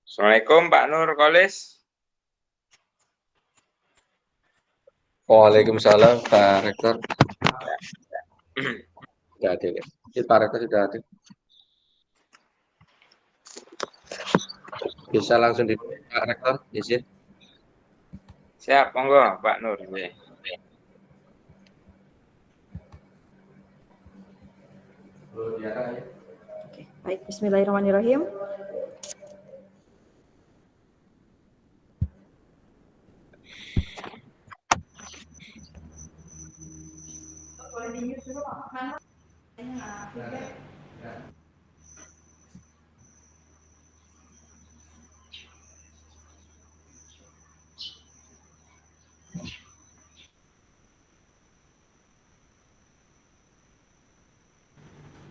Assalamualaikum Pak Nur Kolis. Waalaikumsalam Pak Rektor. Sudah hadir ya. Pak Rektor sudah hadir. Bisa langsung di Pak Rektor, izin. Siap, monggo Pak Nur. Oke, baik, bismillahirrahmanirrahim.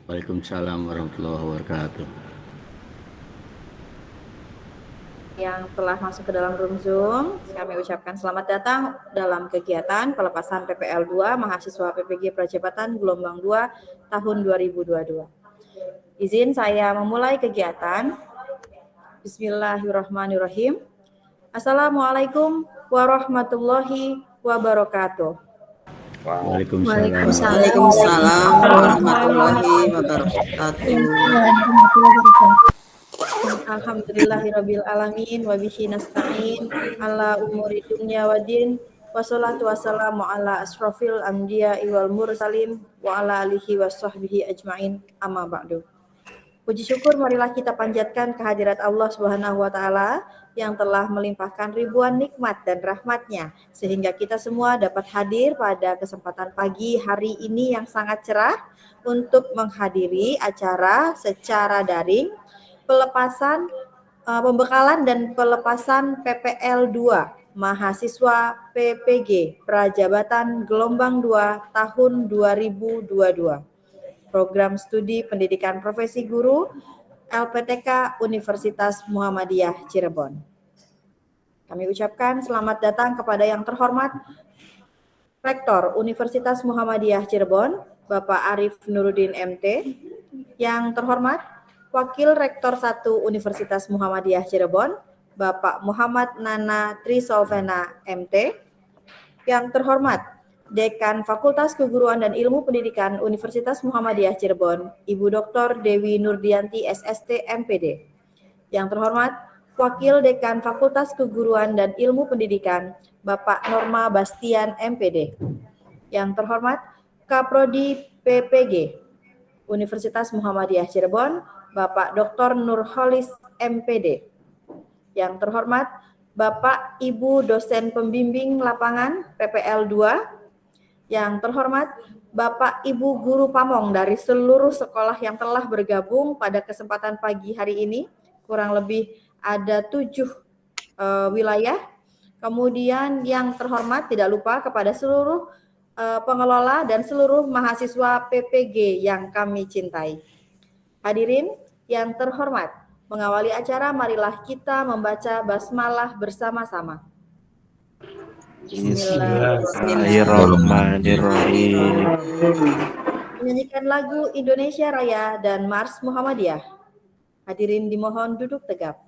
Waalaikumsalam warahmatullahi wabarakatuh. Yang telah masuk ke dalam room Zoom, kami ucapkan selamat datang dalam kegiatan pelepasan PPL 2 mahasiswa PPG Prajabatan Gelombang 2 tahun 2022. Izin saya memulai kegiatan. Bismillahirrahmanirrahim. Assalamualaikum warahmatullahi wabarakatuh. Waalaikumsalam warahmatullahi wabarakatuh. Alhamdulillahirabbil alamin wa bihi nasta'in ala umuri dunya waddin wassalatu wassalamu ala asrofil anbiya'i wal mursalin wa ala alihi washabbihi ajmain amma ba'du. Puji syukur marilah kita panjatkan kehadirat Allah Subhanahu wa taala yang telah melimpahkan ribuan nikmat dan rahmatnya sehingga kita semua dapat hadir pada kesempatan pagi hari ini yang sangat cerah untuk menghadiri acara secara daring pelepasan pembekalan dan pelepasan PPL 2 mahasiswa PPG Prajabatan Gelombang 2 tahun 2022. Program Studi Pendidikan Profesi Guru LPTK Universitas Muhammadiyah Cirebon. Kami ucapkan selamat datang kepada yang terhormat Rektor Universitas Muhammadiyah Cirebon, Bapak Arif Nuruddin MT, yang terhormat Wakil Rektor 1 Universitas Muhammadiyah Cirebon, Bapak Muhammad Nana Trisolvena MT, yang terhormat Dekan Fakultas Keguruan dan Ilmu Pendidikan Universitas Muhammadiyah Cirebon, Ibu Dr. Dewi Nurdianti SST MPD. Yang terhormat Wakil Dekan Fakultas Keguruan dan Ilmu Pendidikan, Bapak Norma Bastian MPD. Yang terhormat Kaprodi PPG Universitas Muhammadiyah Cirebon, Bapak Dr. Nurholis MPD. Yang terhormat Bapak Ibu dosen pembimbing lapangan PPL 2. Yang terhormat Bapak Ibu guru pamong dari seluruh sekolah yang telah bergabung pada kesempatan pagi hari ini, kurang lebih ada 7 wilayah. Kemudian yang terhormat tidak lupa kepada seluruh pengelola dan seluruh mahasiswa PPG yang kami cintai. Hadirin yang terhormat, mengawali acara marilah kita membaca basmalah bersama-sama. Bismillahirrahmanirrahim. Menyanyikan lagu Indonesia Raya dan Mars Muhammadiyah. Hadirin dimohon duduk tegap.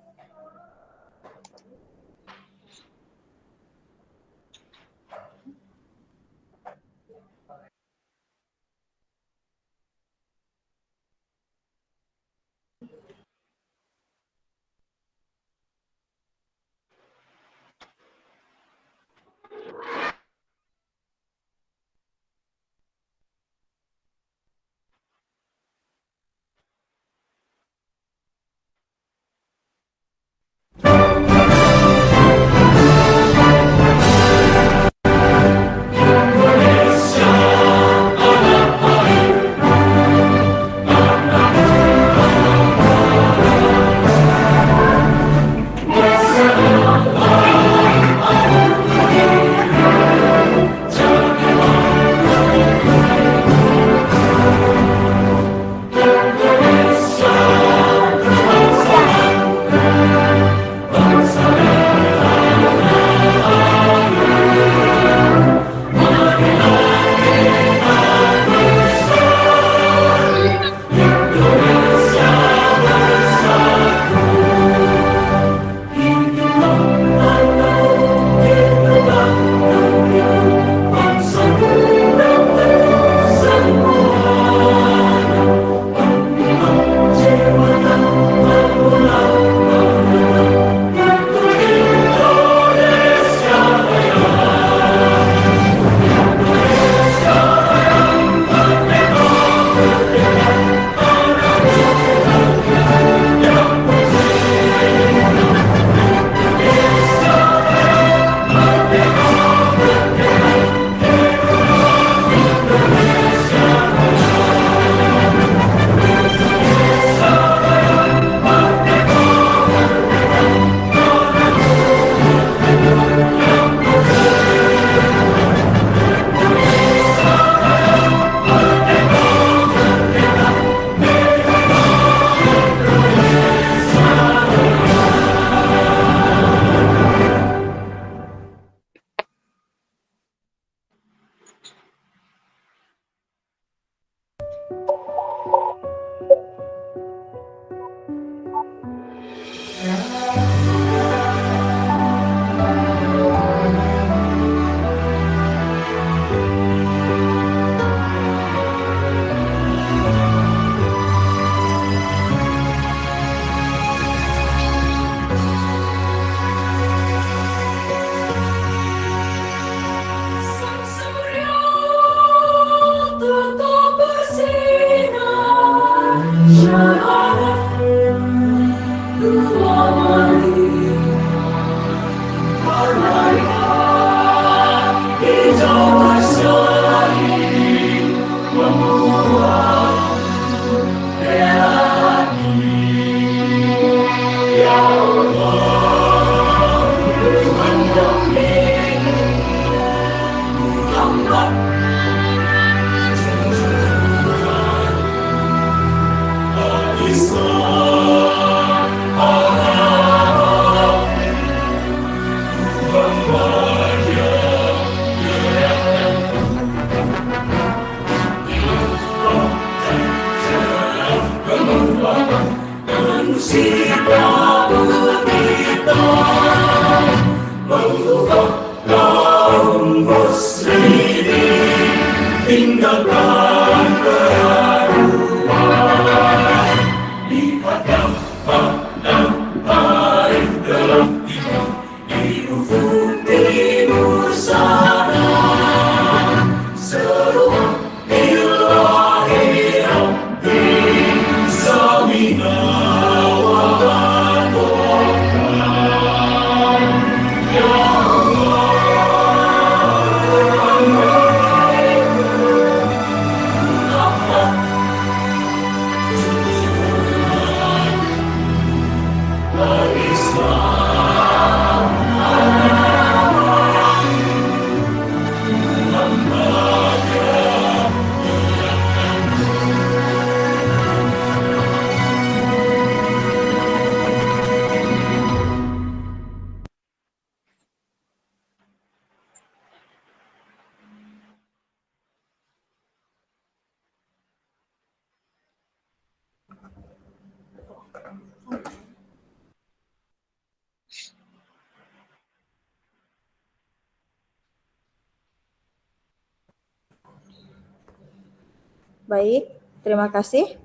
Baik, terima kasih.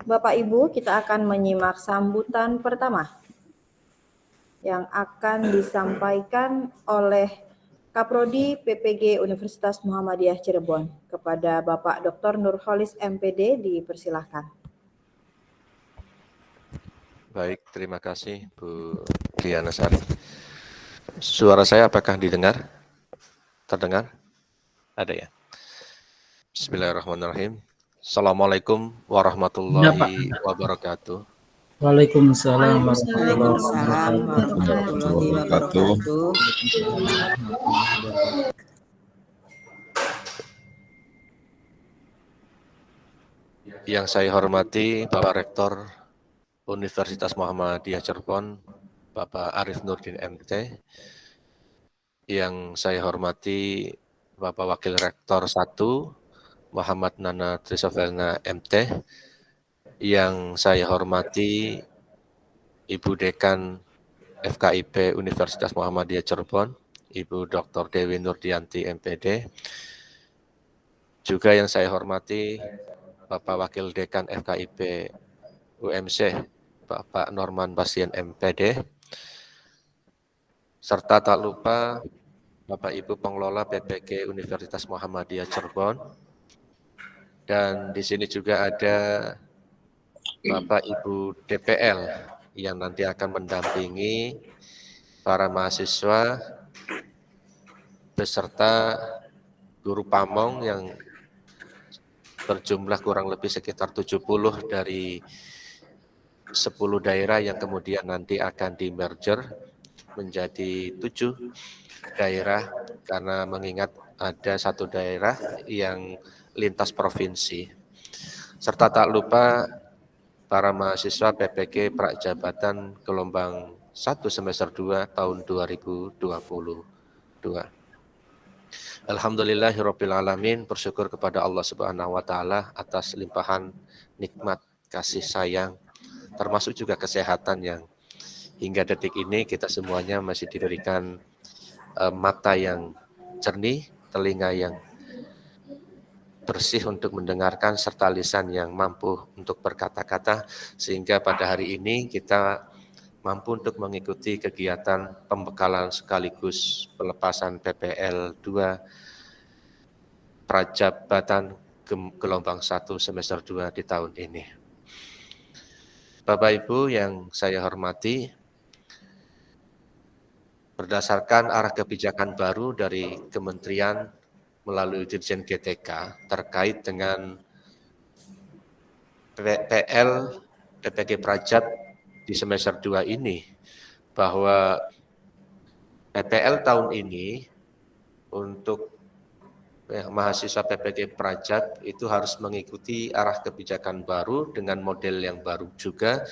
Bapak Ibu, kita akan menyimak sambutan pertama yang akan disampaikan oleh Kaprodi PPG Universitas Muhammadiyah Cirebon kepada Bapak Dr. Nurholis MPD, dipersilahkan. Baik, terima kasih Bu Diana Sari. Suara saya apakah didengar? Terdengar? Ada ya? Bismillahirrahmanirrahim. Assalamualaikum warahmatullahi wabarakatuh. Waalaikumsalam Waalaikumsalam warahmatullahi wabarakatuh. Yang saya hormati Bapak Rektor Universitas Muhammadiyah Cirebon, Bapak Arif Nurdin MT. Yang saya hormati Bapak Wakil Rektor 1, Muhammad Nana Trisovelna MT. Yang saya hormati Ibu Dekan FKIP Universitas Muhammadiyah Cirebon, Ibu Dr. Dewi Nurdianti MPD. Juga yang saya hormati Bapak Wakil Dekan FKIP UMC, Bapak Norman Basien MPD. Serta tak lupa Bapak Ibu Pengelola PPG Universitas Muhammadiyah Cirebon. Dan di sini juga ada Bapak Ibu DPL yang nanti akan mendampingi para mahasiswa beserta guru pamong yang berjumlah kurang lebih sekitar 70 dari 10 daerah yang kemudian nanti akan di-merger menjadi 7 daerah karena mengingat ada 1 daerah yang lintas provinsi. Serta tak lupa para mahasiswa PPG Prajabatan gelombang 1 semester 2 tahun 2022. Alhamdulillahirabbil alamin, bersyukur kepada Allah Subhanahu wa taala atas limpahan nikmat kasih sayang termasuk juga kesehatan yang hingga detik ini kita semuanya masih diberikan mata yang jernih, telinga yang bersih untuk mendengarkan, serta lisan yang mampu untuk berkata-kata, sehingga pada hari ini kita mampu untuk mengikuti kegiatan pembekalan sekaligus pelepasan PPL 2 Prajabatan gelombang 1 semester 2 di tahun ini. Bapak Ibu yang saya hormati, berdasarkan arah kebijakan baru dari Kementerian melalui Dirjen GTK terkait dengan PPL PPG Prajab di semester 2 ini, bahwa PPL tahun ini untuk mahasiswa PPG Prajab itu harus mengikuti arah kebijakan baru dengan model yang baru juga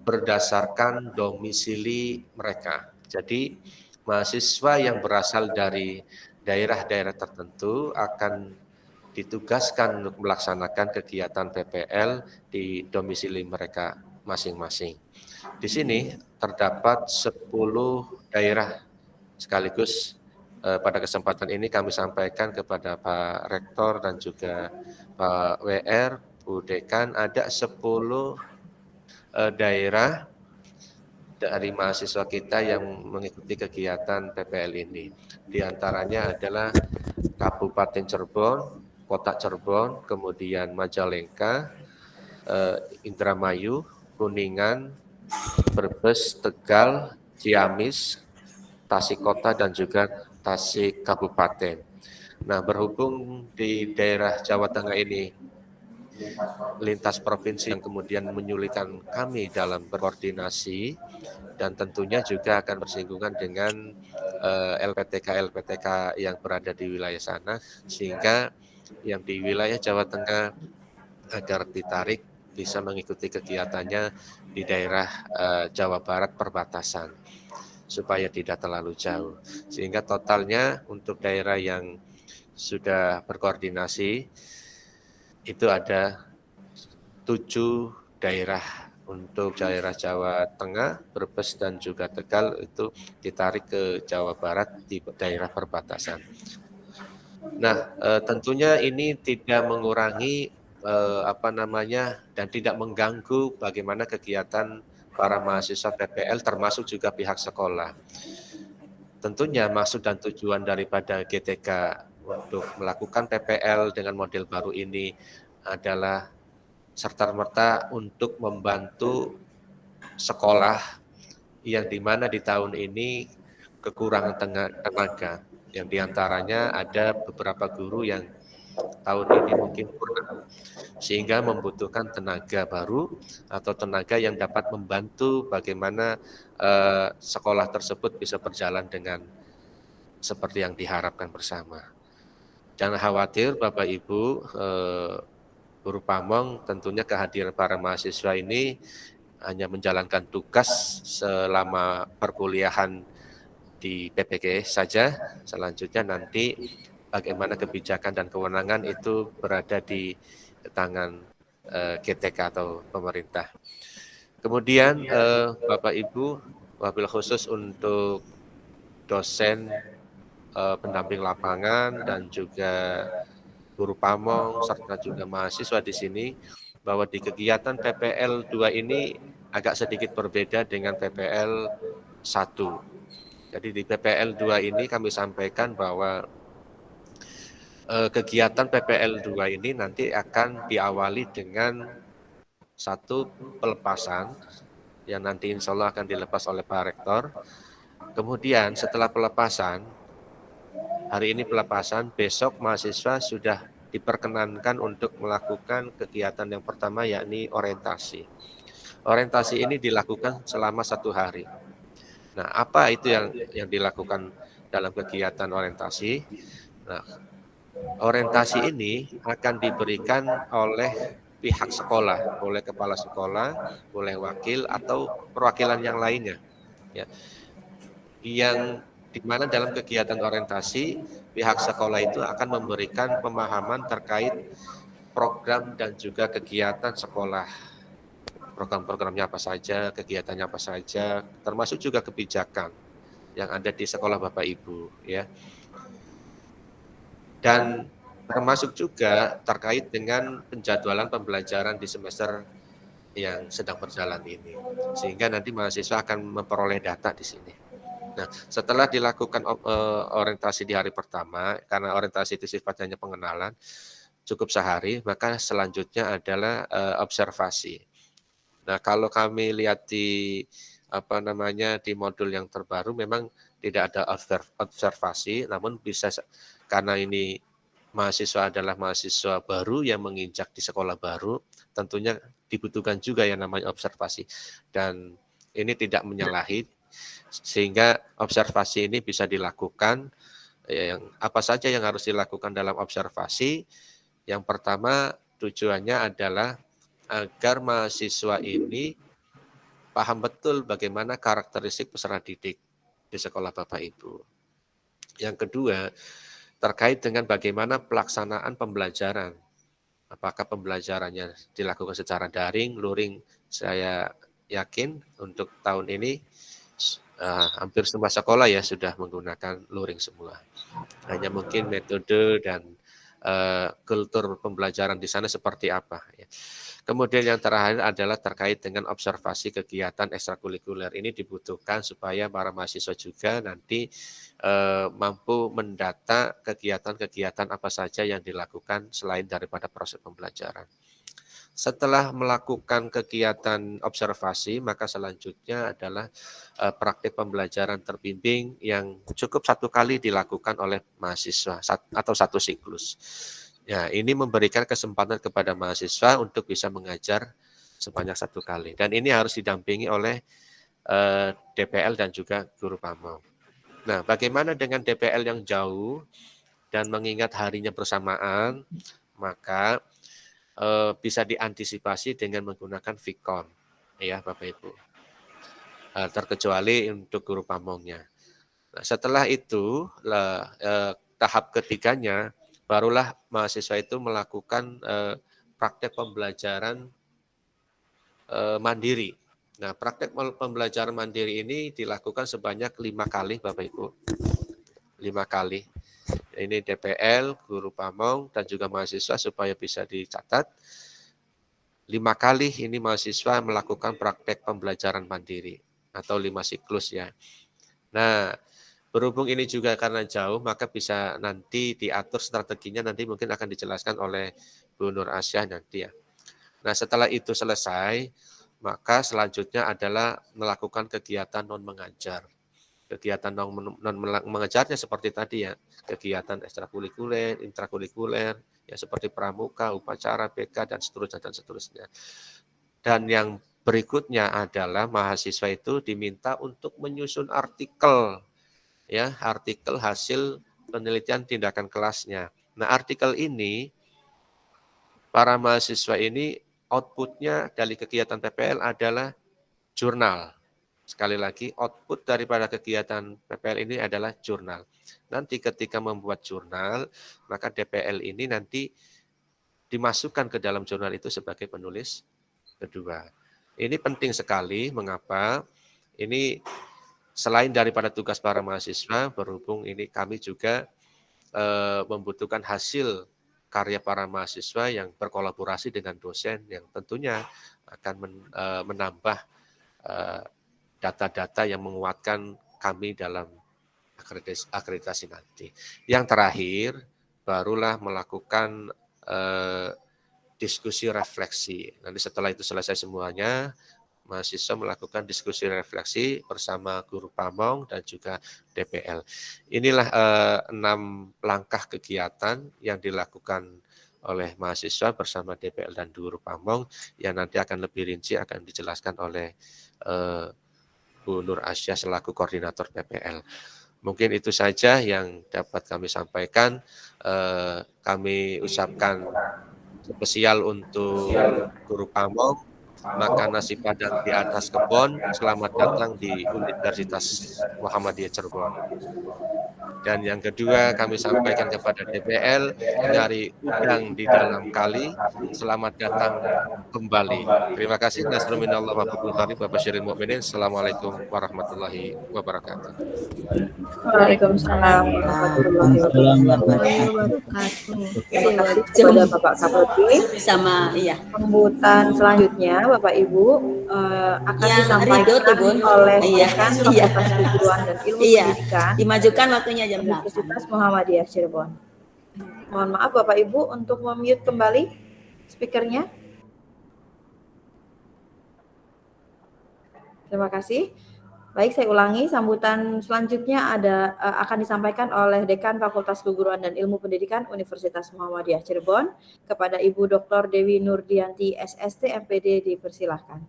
berdasarkan domisili mereka. Jadi mahasiswa yang berasal dari daerah-daerah tertentu akan ditugaskan untuk melaksanakan kegiatan PPL di domisili mereka masing-masing. Di sini terdapat 10 daerah sekaligus. Pada kesempatan ini kami sampaikan kepada Pak Rektor dan juga Pak WR, Bu Dekan, ada 10 daerah dari mahasiswa kita yang mengikuti kegiatan PPL ini. Di antaranya adalah Kabupaten Cirebon, Kota Cirebon, kemudian Majalengka, Indramayu, Kuningan, Brebes, Tegal, Ciamis, Tasik Kota, dan juga Tasik Kabupaten. Nah, berhubung di daerah Jawa Tengah ini lintas provinsi yang kemudian menyulitkan kami dalam berkoordinasi, dan tentunya juga akan bersinggungan dengan LPTK yang berada di wilayah sana, sehingga yang di wilayah Jawa Tengah agar ditarik bisa mengikuti kegiatannya di daerah Jawa Barat perbatasan, supaya tidak terlalu jauh. Sehingga totalnya untuk daerah yang sudah berkoordinasi itu ada 7 daerah. Untuk daerah Jawa Tengah, Brebes, dan juga Tegal itu ditarik ke Jawa Barat di daerah perbatasan. Nah, tentunya ini tidak mengurangi dan tidak mengganggu bagaimana kegiatan para mahasiswa PPL termasuk juga pihak sekolah. Tentunya maksud dan tujuan daripada GTK untuk melakukan PPL dengan model baru ini adalah serta-merta untuk membantu sekolah yang dimana di tahun ini kekurangan tenaga, yang diantaranya ada beberapa guru yang tahun ini mungkin kurang, sehingga membutuhkan tenaga baru atau tenaga yang dapat membantu bagaimana sekolah tersebut bisa berjalan dengan seperti yang diharapkan bersama. Jangan khawatir Bapak Ibu, Guru Pamong, tentunya kehadiran para mahasiswa ini hanya menjalankan tugas selama perkuliahan di PPG saja. Selanjutnya nanti bagaimana kebijakan dan kewenangan itu berada di tangan GTK atau pemerintah. Kemudian Bapak Ibu, wabil khusus untuk dosen pendamping lapangan dan juga Guru Pamong serta juga mahasiswa di sini, bahwa di kegiatan PPL 2 ini agak sedikit berbeda dengan PPL 1. Jadi di PPL 2 ini kami sampaikan bahwa kegiatan PPL 2 ini nanti akan diawali dengan satu pelepasan yang nanti insya Allah akan dilepas oleh Pak Rektor. Kemudian setelah pelepasan, hari ini pelepasan, besok mahasiswa sudah diperkenankan untuk melakukan kegiatan yang pertama, yakni orientasi. Orientasi ini dilakukan selama 1 hari. Nah, apa itu yang dilakukan dalam kegiatan orientasi? Nah, orientasi ini akan diberikan oleh pihak sekolah, oleh kepala sekolah, oleh wakil atau perwakilan yang lainnya, ya. Yang di mana dalam kegiatan orientasi pihak sekolah itu akan memberikan pemahaman terkait program dan juga kegiatan sekolah. Program-programnya apa saja, kegiatannya apa saja, termasuk juga kebijakan yang ada di sekolah Bapak Ibu, ya. Dan termasuk juga terkait dengan penjadwalan pembelajaran di semester yang sedang berjalan ini. Sehingga nanti mahasiswa akan memperoleh data di sini. Nah, setelah dilakukan orientasi di hari pertama, karena orientasi itu sifatnya pengenalan, cukup sehari, maka selanjutnya adalah observasi. Nah, kalau kami lihat di di modul yang terbaru memang tidak ada observasi, namun bisa karena ini mahasiswa adalah mahasiswa baru yang menginjak di sekolah baru, tentunya dibutuhkan juga yang namanya observasi. Dan ini tidak menyalahi, sehingga observasi ini bisa dilakukan. Yang apa saja yang harus dilakukan dalam observasi? Yang pertama, tujuannya adalah agar mahasiswa ini paham betul bagaimana karakteristik peserta didik di sekolah Bapak Ibu. Yang kedua, terkait dengan bagaimana pelaksanaan pembelajaran. Apakah pembelajarannya dilakukan secara daring, luring, saya yakin untuk tahun ini hampir semua sekolah ya sudah menggunakan luring semua. Hanya mungkin metode dan kultur pembelajaran di sana seperti apa ya. Kemudian yang terakhir adalah terkait dengan observasi kegiatan ekstrakurikuler. Ini dibutuhkan supaya para mahasiswa juga nanti mampu mendata kegiatan-kegiatan apa saja yang dilakukan selain daripada proses pembelajaran. Setelah melakukan kegiatan observasi, maka selanjutnya adalah praktik pembelajaran terbimbing yang cukup satu kali dilakukan oleh mahasiswa atau satu siklus. Ya, ini memberikan kesempatan kepada mahasiswa untuk bisa mengajar sebanyak satu kali. Dan ini harus didampingi oleh DPL dan juga guru pamong. Nah, bagaimana dengan DPL yang jauh dan mengingat harinya bersamaan, maka bisa diantisipasi dengan menggunakan Vkon, ya Bapak Ibu. Terkecuali untuk guru pamongnya. Nah, setelah itu, tahap ketiganya, barulah mahasiswa itu melakukan praktek pembelajaran mandiri. Nah, praktek pembelajaran mandiri ini dilakukan sebanyak 5 kali, Bapak Ibu. 5 kali. Ini DPL, guru pamong, dan juga mahasiswa supaya bisa dicatat. 5 kali ini mahasiswa melakukan praktek pembelajaran mandiri atau 5 siklus ya. Nah, berhubung ini juga karena jauh, maka bisa nanti diatur strateginya, nanti mungkin akan dijelaskan oleh Bu Nur Asyah nanti ya. Nah, setelah itu selesai, maka selanjutnya adalah melakukan kegiatan non-mengajar. Kegiatan non-mengajarnya seperti tadi ya, kegiatan ekstrakurikuler, intrakurikuler, ya seperti pramuka, upacara, BK, dan seterusnya. Dan yang berikutnya adalah mahasiswa itu diminta untuk menyusun artikel, ya, artikel hasil penelitian tindakan kelasnya. Nah, artikel ini, para mahasiswa ini outputnya dari kegiatan PPL adalah jurnal. Sekali lagi, output daripada kegiatan PPL ini adalah jurnal. Nanti ketika membuat jurnal, maka DPL ini nanti dimasukkan ke dalam jurnal itu sebagai penulis kedua. Ini penting sekali, mengapa? Ini selain daripada tugas para mahasiswa, berhubung ini kami juga membutuhkan hasil karya para mahasiswa yang berkolaborasi dengan dosen yang tentunya akan menambah data-data yang menguatkan kami dalam akreditasi nanti. Yang terakhir, barulah melakukan diskusi refleksi. Nanti setelah itu selesai semuanya, mahasiswa melakukan diskusi refleksi bersama guru pamong dan juga DPL. Inilah 6 langkah kegiatan yang dilakukan oleh mahasiswa bersama DPL dan guru pamong yang nanti akan lebih rinci akan dijelaskan oleh Bu Nur Asyah selaku koordinator PPL. Mungkin itu saja yang dapat kami sampaikan. Kami ucapkan spesial untuk guru pamong, makan nasi padang di atas kebun. Selamat datang di Universitas Muhammadiyah Cirebon. Dan yang kedua kami sampaikan kepada DPL, nyari udang di dalam kali, selamat datang kembali. Terima kasih. Nasrul minallah wa fathul qarib wa basyiril mu'minin. Assalamualaikum warahmatullahi wabarakatuh. Waalaikumsalam warahmatullahi wabarakatuh. Terima kasih kepada Bapak Kapolri. Sama iya. Sambutan selanjutnya Bapak Ibu akan Yang disampaikan Ridho tuh, Bun. oleh Iya, Dekan iya. Fakultas Keguruan dan Ilmu Iya. Pendidikan Dimajukan waktunya jam 8. Universitas Muhammadiyah Cirebon. Mohon maaf Bapak Ibu untuk mute kembali speakernya. Terima kasih. Baik, saya ulangi, sambutan selanjutnya akan disampaikan oleh Dekan Fakultas Keguruan dan Ilmu Pendidikan Universitas Muhammadiyah Cirebon kepada Ibu Dr. Dewi Nurdianti SST MPD, dipersilahkan.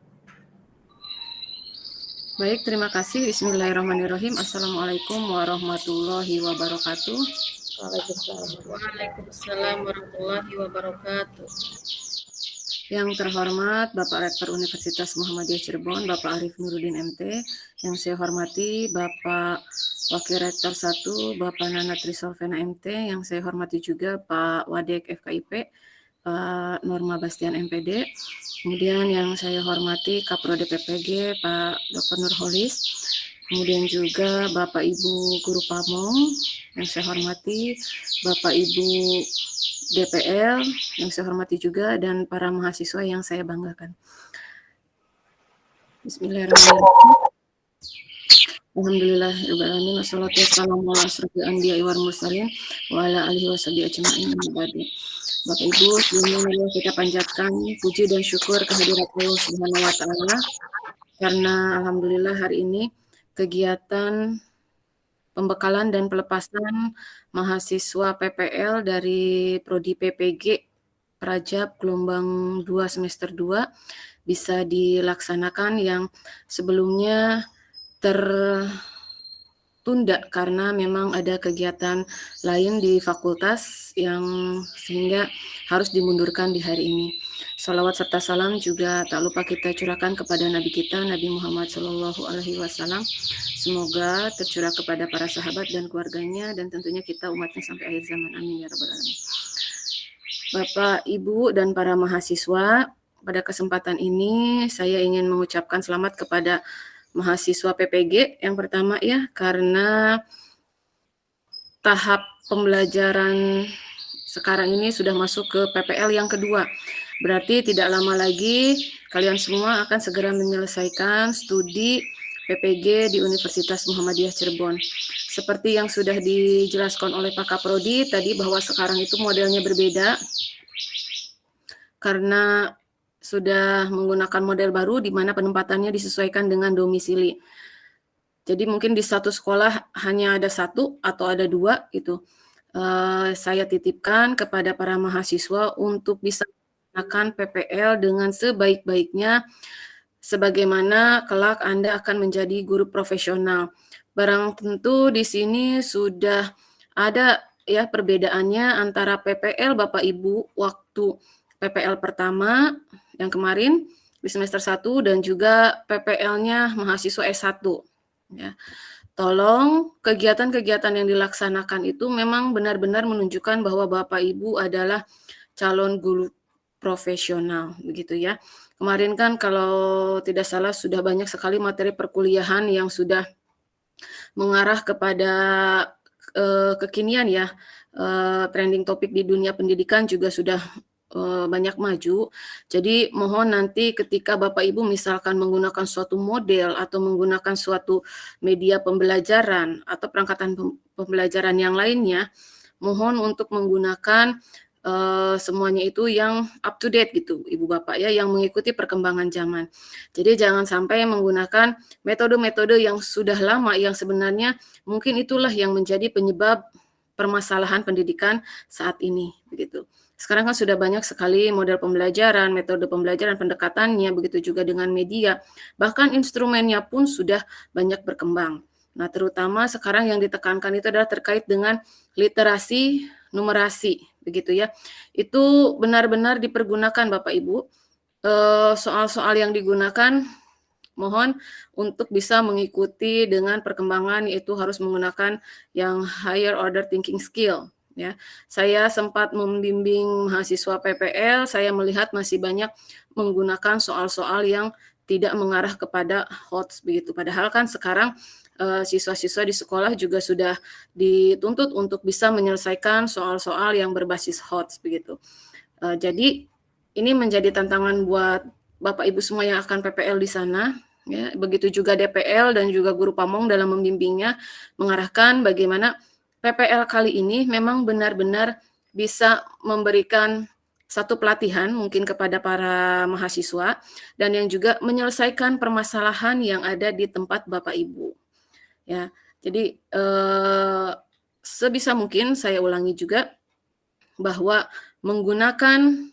Baik, terima kasih. Bismillahirrahmanirrahim. Assalamualaikum warahmatullahi wabarakatuh. Waalaikumsalam warahmatullahi wabarakatuh. Yang terhormat Bapak Rektor Universitas Muhammadiyah Cirebon, Bapak Arif Nuruddin MT. Yang saya hormati Bapak Wakil Rektor 1, Bapak Nana Trisolvena MT. Yang saya hormati juga Pak Wadek FKIP. Pak Norma Bastian MPD, kemudian yang saya hormati Kaprodi PPG Pak Dr. Nurholis, kemudian juga Bapak Ibu Guru Pamong yang saya hormati, Bapak Ibu DPL yang saya hormati juga, dan para mahasiswa yang saya banggakan. Bismillahirrahmanirrahim. Alhamdulillahirrahmanirrahim. Wassalatu wassalamu ala asrofil anbiya'i wal mursalin wa ala alihi washabihi ajma'in. Bapak Ibu, sebelumnya kita panjatkan puji dan syukur kehadirat Allah Subhanahu wa taala karena alhamdulillah hari ini kegiatan pembekalan dan pelepasan mahasiswa PPL dari prodi PPG Prajab gelombang 2 semester 2 bisa dilaksanakan, yang sebelumnya tertunda karena memang ada kegiatan lain di fakultas yang sehingga harus dimundurkan di hari ini. Salawat serta salam juga tak lupa kita curahkan kepada Nabi kita, Nabi Muhammad SAW. Semoga tercurah kepada para sahabat dan keluarganya, dan tentunya kita umatnya sampai akhir zaman. Amin ya rabbal alamin. Bapak, Ibu, dan para mahasiswa, pada kesempatan ini saya ingin mengucapkan selamat kepada mahasiswa PPG yang pertama ya, karena tahap pembelajaran sekarang ini sudah masuk ke PPL yang kedua. Berarti tidak lama lagi kalian semua akan segera menyelesaikan studi PPG di Universitas Muhammadiyah Cirebon. Seperti yang sudah dijelaskan oleh Pak Kaprodi tadi bahwa sekarang itu modelnya berbeda karena sudah menggunakan model baru di mana penempatannya disesuaikan dengan domisili. Jadi mungkin di satu sekolah hanya ada satu atau ada dua gitu. Saya titipkan kepada para mahasiswa untuk bisa menggunakan PPL dengan sebaik-baiknya, sebagaimana kelak Anda akan menjadi guru profesional. Barang tentu di sini sudah ada ya perbedaannya antara PPL Bapak Ibu waktu PPL pertama yang kemarin di semester 1 dan juga PPL-nya mahasiswa S1 ya. Tolong kegiatan-kegiatan yang dilaksanakan itu memang benar-benar menunjukkan bahwa Bapak Ibu adalah calon guru profesional begitu ya. Kemarin kan kalau tidak salah sudah banyak sekali materi perkuliahan yang sudah mengarah kepada kekinian ya. Trending topik di dunia pendidikan juga sudah banyak maju. Jadi mohon nanti ketika Bapak Ibu misalkan menggunakan suatu model atau menggunakan suatu media pembelajaran atau perangkatan pembelajaran yang lainnya, mohon untuk menggunakan semuanya itu yang up to date gitu Ibu Bapak ya, yang mengikuti perkembangan zaman. Jadi jangan sampai menggunakan metode-metode yang sudah lama yang sebenarnya mungkin itulah yang menjadi penyebab permasalahan pendidikan saat ini begitu. Sekarang kan sudah banyak sekali model pembelajaran, metode pembelajaran, pendekatannya, begitu juga dengan media. Bahkan instrumennya pun sudah banyak berkembang. Nah, terutama sekarang yang ditekankan itu adalah terkait dengan literasi, numerasi, begitu ya. Itu benar-benar dipergunakan Bapak Ibu. Soal-soal yang digunakan, mohon untuk bisa mengikuti dengan perkembangan, yaitu harus menggunakan yang higher order thinking skill. Ya, saya sempat membimbing mahasiswa PPL, saya melihat masih banyak menggunakan soal-soal yang tidak mengarah kepada HOTS begitu. Padahal kan sekarang siswa-siswa di sekolah juga sudah dituntut untuk bisa menyelesaikan soal-soal yang berbasis HOTS begitu. Jadi ini menjadi tantangan buat Bapak Ibu semua yang akan PPL di sana. Ya, begitu juga DPL dan juga guru pamong dalam membimbingnya mengarahkan bagaimana PPL kali ini memang benar-benar bisa memberikan satu pelatihan mungkin kepada para mahasiswa dan yang juga menyelesaikan permasalahan yang ada di tempat Bapak Ibu. Ya, jadi sebisa mungkin saya ulangi juga bahwa menggunakan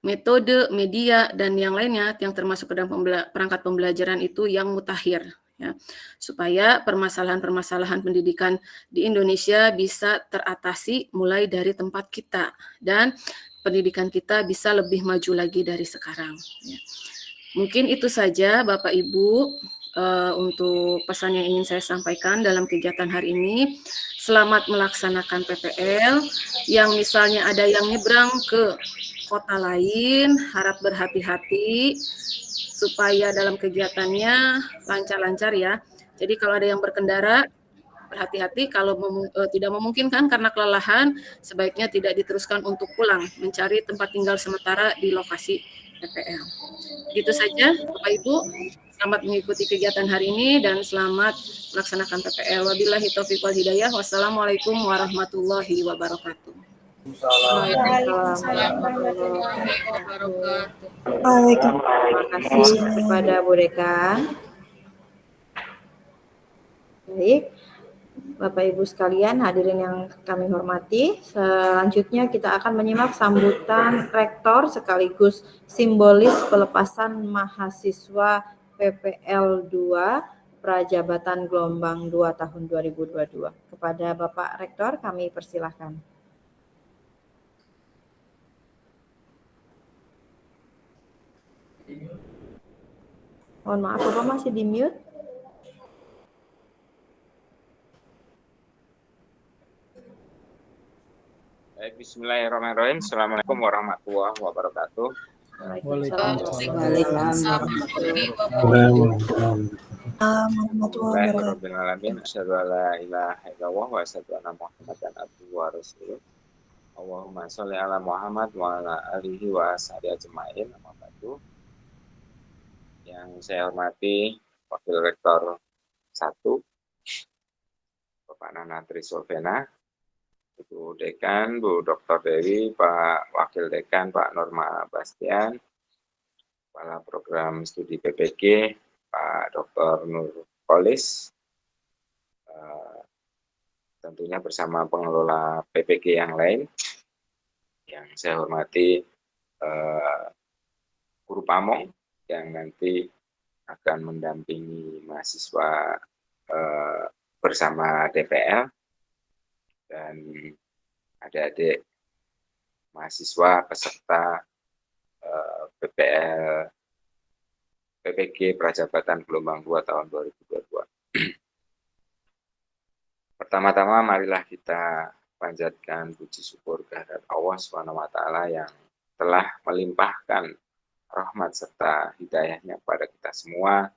metode, media dan yang lainnya yang termasuk ke dalam perangkat pembelajaran itu yang mutakhir. Ya, supaya permasalahan-permasalahan pendidikan di Indonesia bisa teratasi mulai dari tempat kita dan pendidikan kita bisa lebih maju lagi dari sekarang. Ya. Mungkin itu saja Bapak Ibu untuk pesan yang ingin saya sampaikan dalam kegiatan hari ini. Selamat melaksanakan PPL. Yang misalnya ada yang nyebrang ke kota lain harap berhati-hati supaya dalam kegiatannya lancar-lancar ya. Jadi kalau ada yang berkendara berhati-hati, kalau tidak memungkinkan karena kelelahan, sebaiknya tidak diteruskan untuk pulang, mencari tempat tinggal sementara di lokasi PPL. Begitu saja, Bapak Ibu. Selamat mengikuti kegiatan hari ini dan selamat melaksanakan PPL. Wabillahi taufiq wal hidayah. Wassalamualaikum warahmatullahi wabarakatuh. Waalaikumsalam warahmatullahi wabarakatuh. Terima kasih kepada Bu Dekan. Baik, Bapak Ibu sekalian, hadirin yang kami hormati, selanjutnya kita akan menyimak sambutan Rektor sekaligus simbolis pelepasan mahasiswa PPL 2 Prajabatan Gelombang 2 tahun 2022. Kepada Bapak Rektor kami persilahkan. Mohon maaf, Bapak masih di mute. Baik, bismillahirrahmanirrahim. Assalamualaikum warahmatullahi wabarakatuh. Waalaikumsalam. Bismillahirrahmanirrahim. Asyhadu an la ilaha illallah wa asyhadu anna Muhammadan abduhu wa rasuluh. Allahumma sholli ala Muhammad wa ala alihi wa ashabihi ajmain. Amma ba'du. Yang saya hormati Wakil Rektor 1 Bapak Nana Trisovena, Ibu Dekan, Bu Dr. Dewi, Pak Wakil Dekan, Pak Norma Bastian, Kepala Program Studi PPG, Pak Dr. Nurkolis, tentunya bersama pengelola PPG yang lain. Yang saya hormati Guru Pamong yang nanti akan mendampingi mahasiswa bersama DPL, dan adik-adik mahasiswa peserta PPG Prajabatan Gelombang 2 tahun 2022. Pertama-tama marilah kita panjatkan puji syukur kehadirat Allah SWT yang telah melimpahkan rahmat serta hidayahnya kepada kita semua,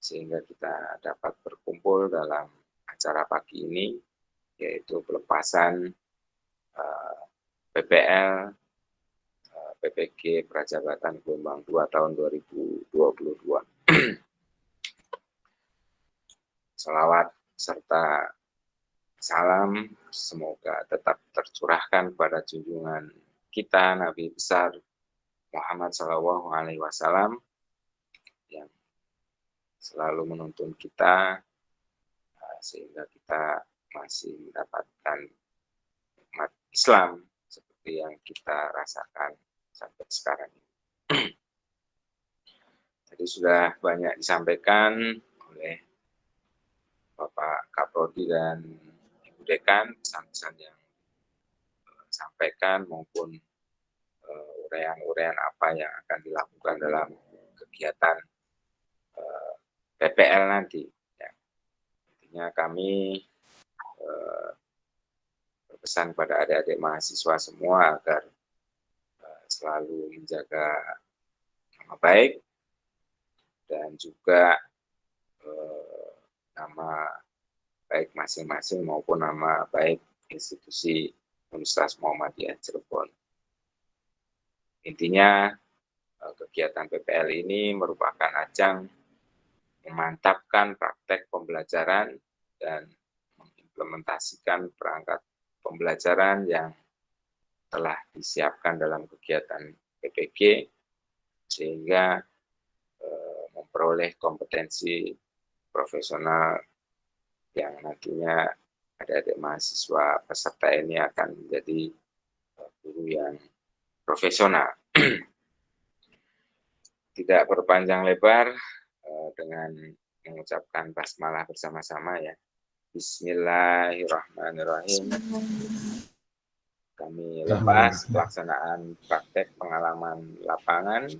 sehingga kita dapat berkumpul dalam acara pagi ini, yaitu pelepasan PPL PPG Prajabatan Gelombang 2 tahun 2022. Salawat serta salam semoga tetap tercurahkan pada junjungan kita Nabi besar Muhammad SAW yang selalu menuntun kita sehingga kita masih mendapatkan nikmat Islam seperti yang kita rasakan sampai sekarang ini. Jadi sudah banyak disampaikan oleh Bapak Kaprodi dan Ibu Dekan, pesan-pesan yang disampaikan maupun uraian-uraian apa yang akan dilakukan dalam kegiatan PPL nanti. Ya. Intinya kami berpesan pada adik-adik mahasiswa semua agar selalu menjaga nama baik dan juga nama baik masing-masing maupun nama baik institusi Universitas Muhammadiyah Cirebon. Intinya kegiatan PPL ini merupakan ajang memantapkan praktek pembelajaran dan mengimplementasikan perangkat pembelajaran yang telah disiapkan dalam kegiatan PPG sehingga memperoleh kompetensi profesional yang nantinya adik-adik mahasiswa peserta ini akan menjadi guru yang profesional. Tidak berpanjang lebar, dengan mengucapkan basmalah bersama-sama ya. Bismillahirrahmanirrahim. Kami lepas pelaksanaan praktek pengalaman lapangan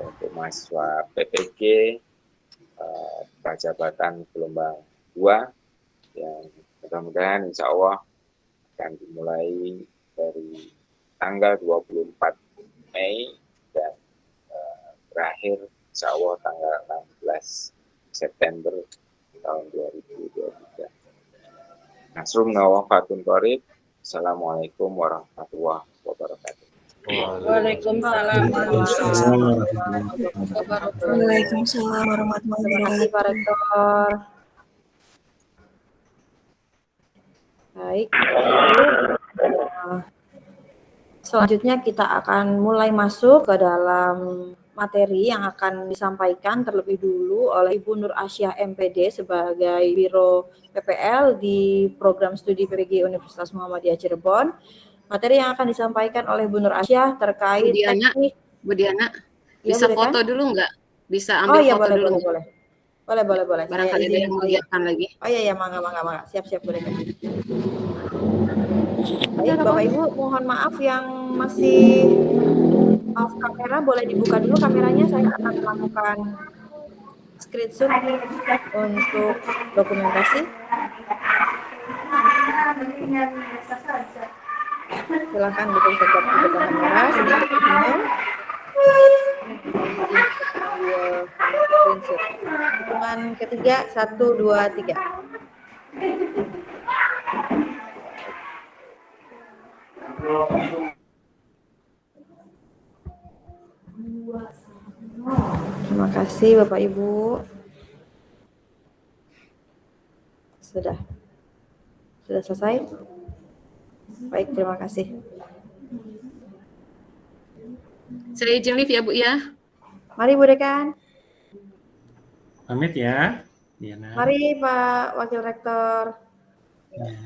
untuk mahasiswa PPG Prajabatan Gelombang 2 yang mudah-mudahan insya Allah akan dimulai dari tanggal 24 Mei dan berakhir insya Allah tanggal 16 September tahun 2023. Nasrum Nawafatun Qorib. Assalamualaikum warahmatullahi wabarakatuh. Waalaikumsalam warahmatullahi wabarakatuh. Waalaikumsalam warahmatullahi Terima kasih Pak Rektor. Baik, selanjutnya kita akan mulai masuk ke dalam materi yang akan disampaikan terlebih dulu oleh Ibu Nur Asyah MPD sebagai Biro PPL di Program Studi PPG Universitas Muhammadiyah Cirebon. Materi yang akan disampaikan oleh Bu Nur Asyah terkait teknik. Bu Diana, Ya, bisa boleh, foto kan? dulu nggak? Bisa ambil iya, foto dulu. Boleh. Barangkali ada yang mengiyakan lagi. Oh iya, mangga. Siap, boleh. Baik, Bapak Ibu, mohon maaf yang masih off kamera, boleh dibuka dulu kameranya. Saya akan melakukan screenshot untuk dokumentasi. Silakan dipencet di depan kamera sedikit senyum. Screenshot. Hitungan ketiga, 1, 2, 3. Terima kasih Bapak Ibu. Sudah selesai? Baik, terima kasih. Saya izin live ya Bu ya. Mari Bu Dekan. Pamit ya, Diana. Mari Pak Wakil Rektor.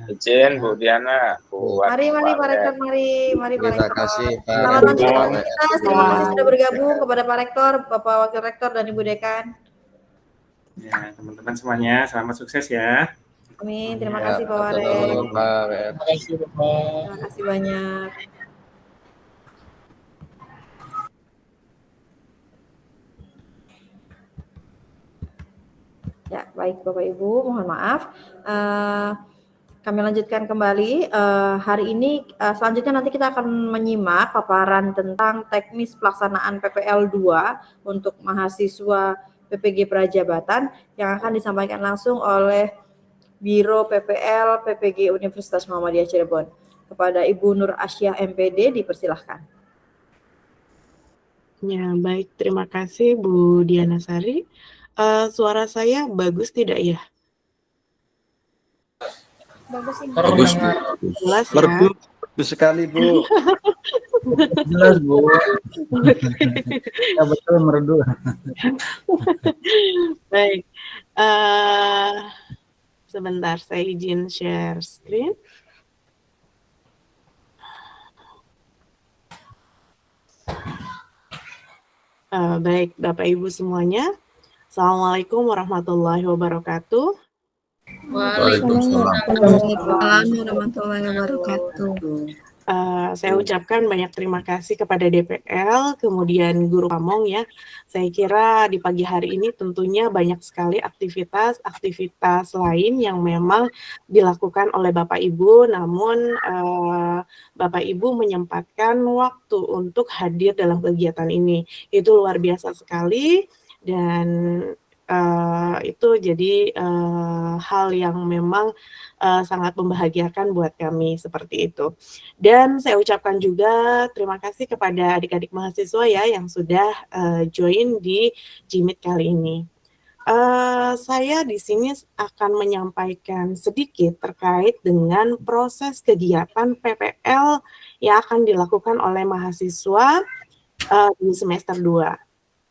Izin Bu Diana. Mari Pak Rektor, mari Pak Terima Rektor. kasih Pak Selamat lanjutkan Rektor. aktivitas. Terima kasih sudah bergabung kepada Pak Rektor, Bapak Wakil Rektor dan Ibu Dekan. Ya, teman-teman semuanya, selamat sukses ya. Amin. Terima Ya, kasih Pak atur Warek. nuhun, Pak WR. Terima kasih Bapak. Terima kasih banyak. Ya, baik Bapak Ibu, mohon maaf. Kami lanjutkan kembali. Hari ini selanjutnya nanti kita akan menyimak paparan tentang teknis pelaksanaan PPL 2 untuk mahasiswa PPG Prajabatan yang akan disampaikan langsung oleh Biro PPL PPG Universitas Muhammadiyah Cirebon. Kepada Ibu Nur Asyah MPD dipersilahkan. Ya, baik. Terima kasih Bu Diana Sari. Suara saya bagus tidak ya? Bagus sih. Bagus, Bu. Jelas ya? Merdu bagus sekali, Bu. Jelas Bu. Ya betul merdu. Baik. Sebentar, saya izin share screen. Baik, Bapak Ibu semuanya. Assalamualaikum warahmatullahi wabarakatuh. Waalaikumsalam warahmatullahi wabarakatuh. Saya ucapkan banyak terima kasih kepada DPL, kemudian Guru Pamong ya. Saya kira di pagi hari ini tentunya banyak sekali aktivitas lain yang memang dilakukan oleh Bapak Ibu, namun Bapak Ibu menyempatkan waktu untuk hadir dalam kegiatan ini. Itu luar biasa sekali dan itu jadi hal yang memang sangat membahagiakan buat kami seperti itu. Dan saya ucapkan juga terima kasih kepada adik-adik mahasiswa ya yang sudah join di Jimit kali ini. Saya di sini akan menyampaikan sedikit terkait dengan proses kegiatan PPL yang akan dilakukan oleh mahasiswa di semester 2.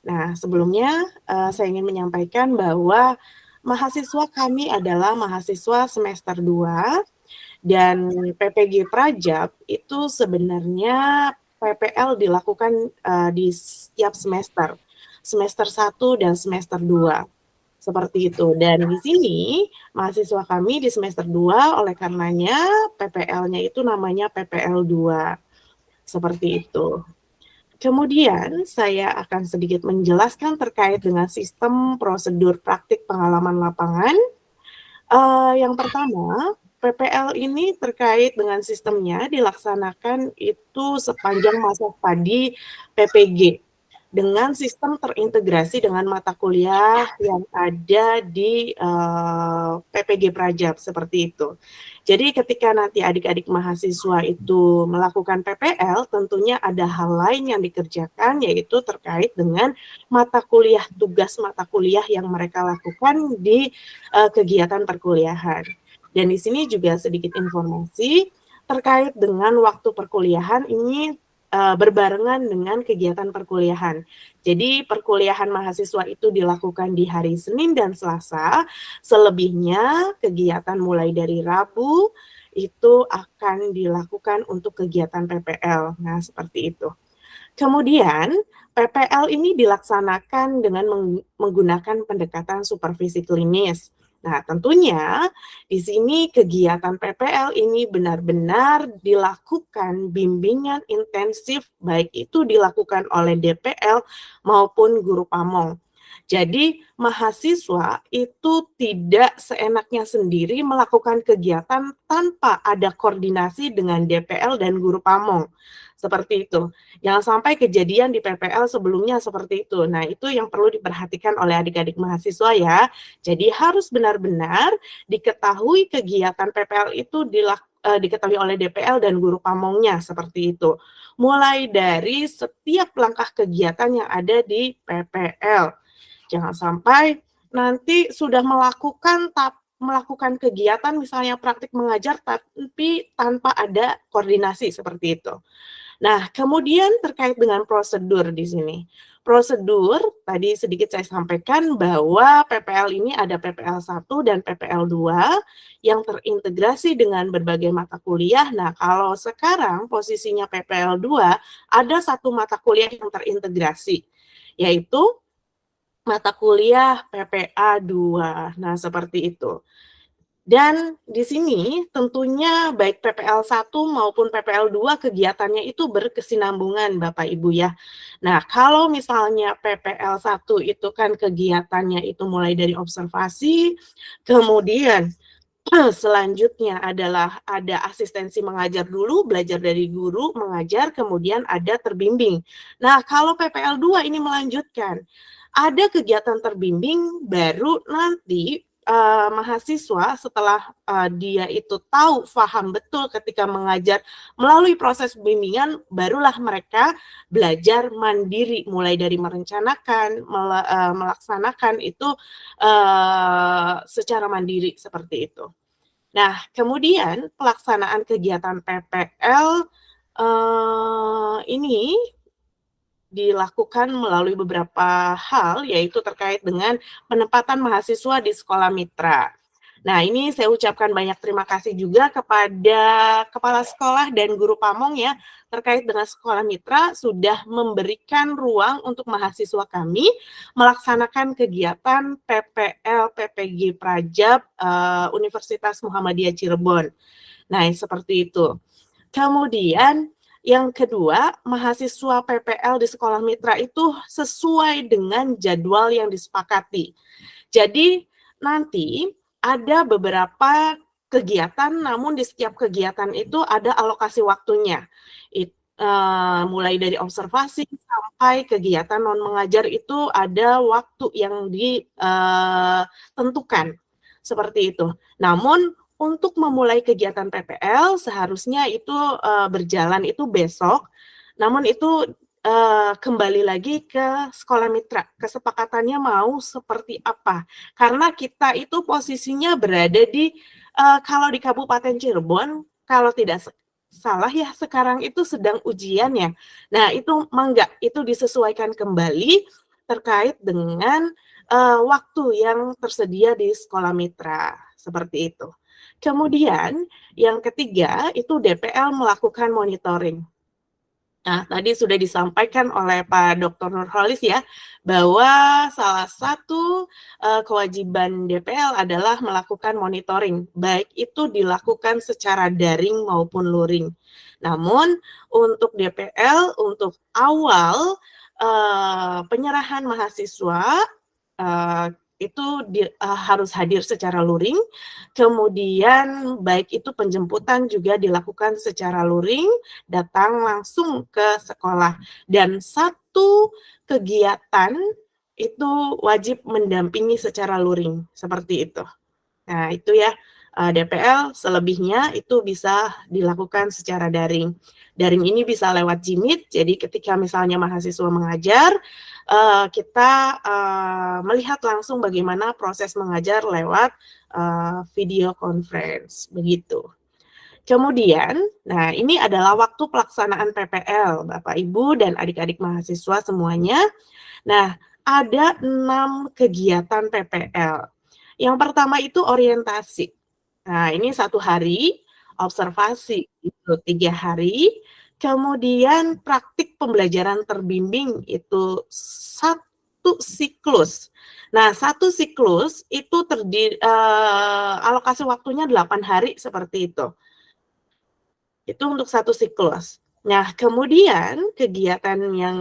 Nah, sebelumnya saya ingin menyampaikan bahwa mahasiswa kami adalah mahasiswa semester 2 dan PPG Prajab itu sebenarnya PPL dilakukan di setiap semester 1 dan semester 2. Seperti itu. Dan di sini mahasiswa kami di semester 2 oleh karenanya PPL-nya itu namanya PPL 2. Seperti itu. Kemudian saya akan sedikit menjelaskan terkait dengan sistem prosedur praktik pengalaman lapangan. Yang pertama, PPL ini terkait dengan sistemnya dilaksanakan itu sepanjang masa studi PPG dengan sistem terintegrasi dengan mata kuliah yang ada di PPG Prajab seperti itu. Jadi ketika nanti adik-adik mahasiswa itu melakukan PPL, tentunya ada hal lain yang dikerjakan, yaitu terkait dengan mata kuliah, tugas mata kuliah yang mereka lakukan di kegiatan perkuliahan. Dan di sini juga sedikit informasi terkait dengan waktu perkuliahan ini berbarengan dengan kegiatan perkuliahan. Jadi perkuliahan mahasiswa itu dilakukan di hari Senin dan Selasa, selebihnya kegiatan mulai dari Rabu itu akan dilakukan untuk kegiatan PPL. Nah, seperti itu. Kemudian PPL ini dilaksanakan dengan menggunakan pendekatan supervisi klinis. Nah, tentunya di sini kegiatan PPL ini benar-benar dilakukan bimbingan intensif, baik itu dilakukan oleh DPL maupun guru pamong. Jadi mahasiswa itu tidak seenaknya sendiri melakukan kegiatan tanpa ada koordinasi dengan DPL dan guru pamong. Seperti itu. Jangan sampai kejadian di PPL sebelumnya seperti itu. Nah, itu yang perlu diperhatikan oleh adik-adik mahasiswa ya. Jadi harus benar-benar diketahui kegiatan PPL itu diketahui oleh DPL dan guru pamongnya seperti itu. Mulai dari setiap langkah kegiatan yang ada di PPL. Jangan sampai nanti sudah melakukan kegiatan misalnya praktik mengajar tapi tanpa ada koordinasi seperti itu. Nah, kemudian terkait dengan prosedur di sini. Prosedur, tadi sedikit saya sampaikan bahwa PPL ini ada PPL 1 dan PPL 2 yang terintegrasi dengan berbagai mata kuliah. Nah, kalau sekarang posisinya PPL 2, ada satu mata kuliah yang terintegrasi, yaitu mata kuliah PPA 2. Nah, seperti itu. Dan di sini tentunya baik PPL 1 maupun PPL 2 kegiatannya itu berkesinambungan Bapak Ibu ya. Nah, kalau misalnya PPL 1 itu kan kegiatannya itu mulai dari observasi, kemudian selanjutnya adalah ada asistensi mengajar dulu, belajar dari guru, mengajar, kemudian ada terbimbing. Nah, kalau PPL 2 ini melanjutkan, ada kegiatan terbimbing baru nanti mahasiswa setelah dia itu tahu, paham betul ketika mengajar melalui proses bimbingan, barulah mereka belajar mandiri, mulai dari merencanakan, melaksanakan itu secara mandiri seperti itu. Nah, kemudian pelaksanaan kegiatan PPL ini dilakukan melalui beberapa hal, yaitu terkait dengan penempatan mahasiswa di sekolah mitra. Nah, ini saya ucapkan banyak terima kasih juga kepada kepala sekolah dan guru pamong ya, terkait dengan sekolah mitra sudah memberikan ruang untuk mahasiswa kami melaksanakan kegiatan PPL PPG Prajab Universitas Muhammadiyah Cirebon. Nah, seperti itu. Kemudian yang kedua, mahasiswa PPL di sekolah mitra itu sesuai dengan jadwal yang disepakati. Jadi nanti ada beberapa kegiatan, namun di setiap kegiatan itu ada alokasi waktunya. Mulai dari observasi sampai kegiatan non mengajar itu ada waktu yang ditentukan. Seperti itu. Namun untuk memulai kegiatan PPL seharusnya itu berjalan itu besok, namun itu kembali lagi ke sekolah mitra, kesepakatannya mau seperti apa, karena kita itu posisinya berada di, kalau di Kabupaten Cirebon, kalau tidak salah ya sekarang itu sedang ujian ya, nah itu mangga, itu disesuaikan kembali terkait dengan waktu yang tersedia di sekolah mitra, seperti itu. Kemudian yang ketiga itu DPL melakukan monitoring. Nah, tadi sudah disampaikan oleh Pak Dr. Nurholis ya, bahwa salah satu kewajiban DPL adalah melakukan monitoring, baik itu dilakukan secara daring maupun luring. Namun untuk DPL, untuk awal penyerahan mahasiswa, itu harus hadir secara luring, kemudian baik itu penjemputan juga dilakukan secara luring, datang langsung ke sekolah, dan satu kegiatan itu wajib mendampingi secara luring, seperti itu. Nah, itu ya DPL, selebihnya itu bisa dilakukan secara daring. Daring ini bisa lewat Jimit, jadi ketika misalnya mahasiswa mengajar, kita melihat langsung bagaimana proses mengajar lewat video conference, begitu. Kemudian, nah ini adalah waktu pelaksanaan PPL, Bapak Ibu dan adik-adik mahasiswa semuanya. Nah, ada 6 kegiatan PPL. Yang pertama itu orientasi. Nah, ini 1 hari, observasi itu 3 hari, kemudian praktik pembelajaran terbimbing itu 1 siklus. Nah, 1 siklus itu alokasi waktunya 8 hari seperti itu. Itu untuk 1 siklus. Nah, kemudian kegiatan yang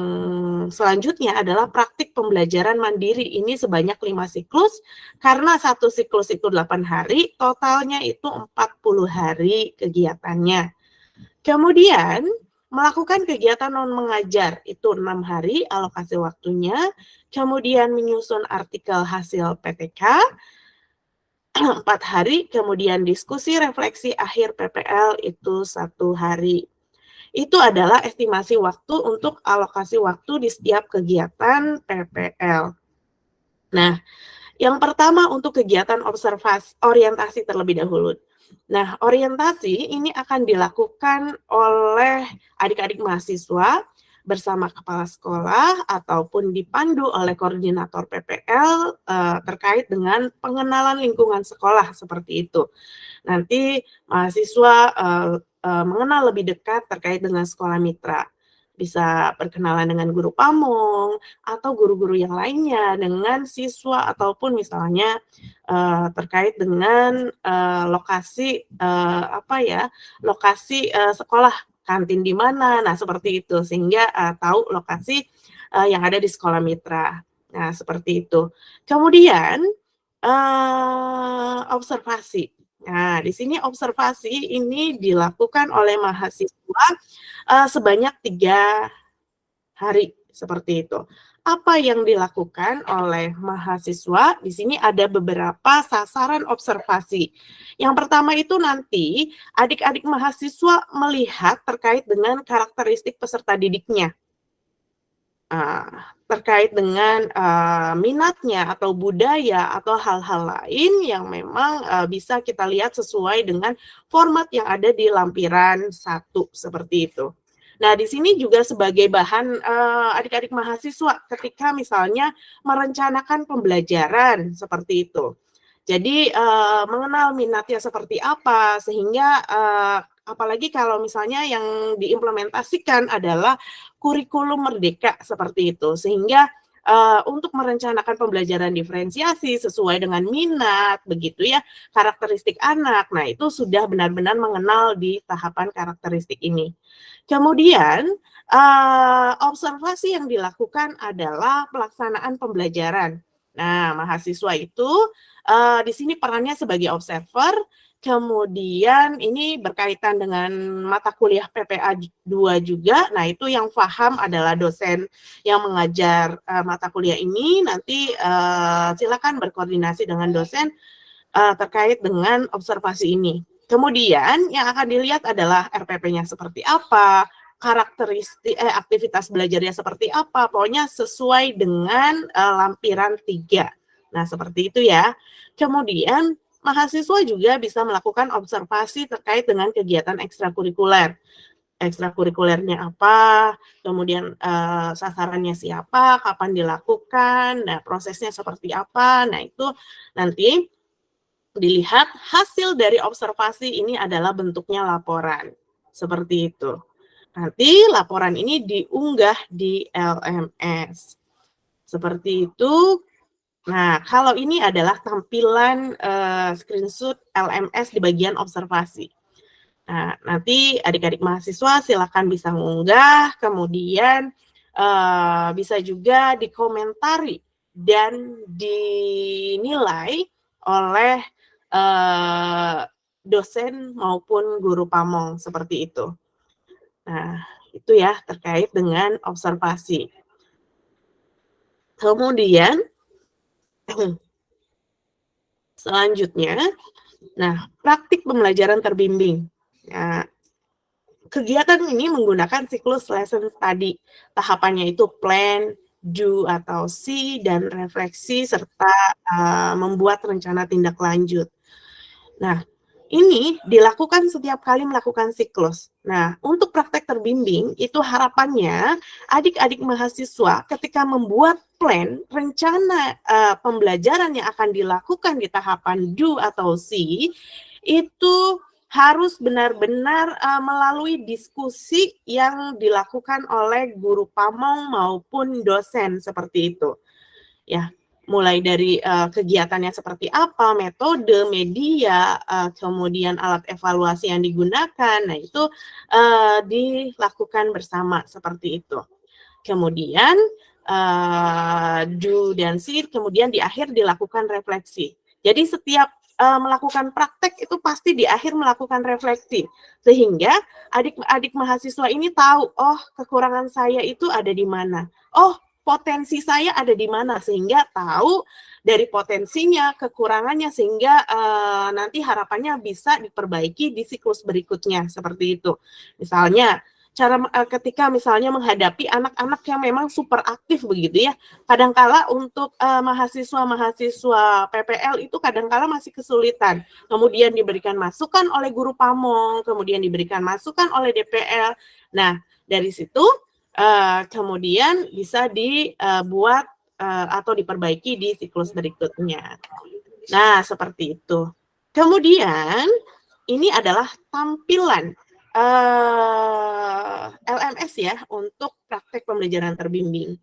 selanjutnya adalah praktik pembelajaran mandiri. Ini sebanyak 5 siklus, karena 1 siklus itu 8 hari, totalnya itu 40 hari kegiatannya. Kemudian, melakukan kegiatan non-mengajar, itu 6 hari alokasi waktunya, kemudian menyusun artikel hasil PTK, 4 hari, kemudian diskusi refleksi akhir PPL itu 1 hari. Itu adalah estimasi waktu untuk alokasi waktu di setiap kegiatan PPL. Nah, yang pertama untuk kegiatan orientasi terlebih dahulu. Nah, orientasi ini akan dilakukan oleh adik-adik mahasiswa bersama kepala sekolah ataupun dipandu oleh koordinator PPL terkait dengan pengenalan lingkungan sekolah seperti itu. Nanti mahasiswa mengenal lebih dekat terkait dengan sekolah mitra. Bisa berkenalan dengan guru pamong atau guru-guru yang lainnya, dengan siswa ataupun misalnya terkait dengan lokasi lokasi sekolah, kantin di mana. Nah, seperti itu sehingga tahu lokasi yang ada di sekolah mitra. Nah, seperti itu. Kemudian observasi. Nah, di sini observasi ini dilakukan oleh mahasiswa sebanyak 3 hari, seperti itu. Apa yang dilakukan oleh mahasiswa? Di sini ada beberapa sasaran observasi. Yang pertama itu nanti adik-adik mahasiswa melihat terkait dengan karakteristik peserta didiknya. Terkait dengan minatnya atau budaya atau hal-hal lain yang memang bisa kita lihat sesuai dengan format yang ada di lampiran 1 seperti itu. Nah, di sini juga sebagai bahan adik-adik mahasiswa ketika misalnya merencanakan pembelajaran seperti itu. Jadi mengenal minatnya seperti apa sehingga apalagi kalau misalnya yang diimplementasikan adalah kurikulum merdeka seperti itu, sehingga untuk merencanakan pembelajaran diferensiasi sesuai dengan minat, begitu ya, karakteristik anak. Nah, itu sudah benar-benar mengenal di tahapan karakteristik ini. Kemudian observasi yang dilakukan adalah pelaksanaan pembelajaran. Nah, mahasiswa itu di sini perannya sebagai observer. Kemudian ini berkaitan dengan mata kuliah PPA 2 juga. Nah, itu yang paham adalah dosen yang mengajar mata kuliah ini. Nanti silakan berkoordinasi dengan dosen terkait dengan observasi ini. Kemudian yang akan dilihat adalah RPP-nya seperti apa, karakteristik aktivitas belajarnya seperti apa, pokoknya sesuai dengan lampiran 3. Nah, seperti itu ya. Kemudian mahasiswa juga bisa melakukan observasi terkait dengan kegiatan ekstrakurikuler. Ekstrakurikulernya apa, kemudian sasarannya siapa, kapan dilakukan, nah prosesnya seperti apa. Nah, itu nanti dilihat hasil dari observasi ini adalah bentuknya laporan. Seperti itu. Nanti laporan ini diunggah di LMS. Seperti itu. Nah, kalau ini adalah tampilan screenshot LMS di bagian observasi. Nah, nanti adik-adik mahasiswa silakan bisa mengunggah, kemudian bisa juga dikomentari dan dinilai oleh dosen maupun guru pamong seperti itu. Nah, itu ya terkait dengan observasi. Kemudian selanjutnya, nah praktik pembelajaran terbimbing. Nah, kegiatan ini menggunakan siklus lesson study. Tahapannya itu plan, do atau see, dan refleksi serta membuat rencana tindak lanjut. Nah, ini dilakukan setiap kali melakukan siklus. Nah, untuk praktek terbimbing, itu harapannya adik-adik mahasiswa ketika membuat plan, rencana pembelajaran yang akan dilakukan di tahapan do atau see, itu harus benar-benar melalui diskusi yang dilakukan oleh guru pamong maupun dosen seperti itu. Ya, mulai dari kegiatannya seperti apa, metode, media, kemudian alat evaluasi yang digunakan, nah itu dilakukan bersama seperti itu. Kemudian do dan see, kemudian di akhir dilakukan refleksi. Jadi setiap melakukan praktek itu pasti di akhir melakukan refleksi, sehingga adik-adik mahasiswa ini tahu, oh kekurangan saya itu ada di mana, oh potensi saya ada di mana, sehingga tahu dari potensinya, kekurangannya, sehingga nanti harapannya bisa diperbaiki di siklus berikutnya, seperti itu. Misalnya, cara ketika misalnya menghadapi anak-anak yang memang super aktif begitu ya, kadangkala untuk mahasiswa-mahasiswa PPL itu kadangkala masih kesulitan, kemudian diberikan masukan oleh guru pamong, kemudian diberikan masukan oleh DPL. Nah, dari situ kemudian bisa dibuat atau diperbaiki di siklus berikutnya. Nah, seperti itu. Kemudian, ini adalah tampilan LMS ya untuk praktek pembelajaran terbimbing.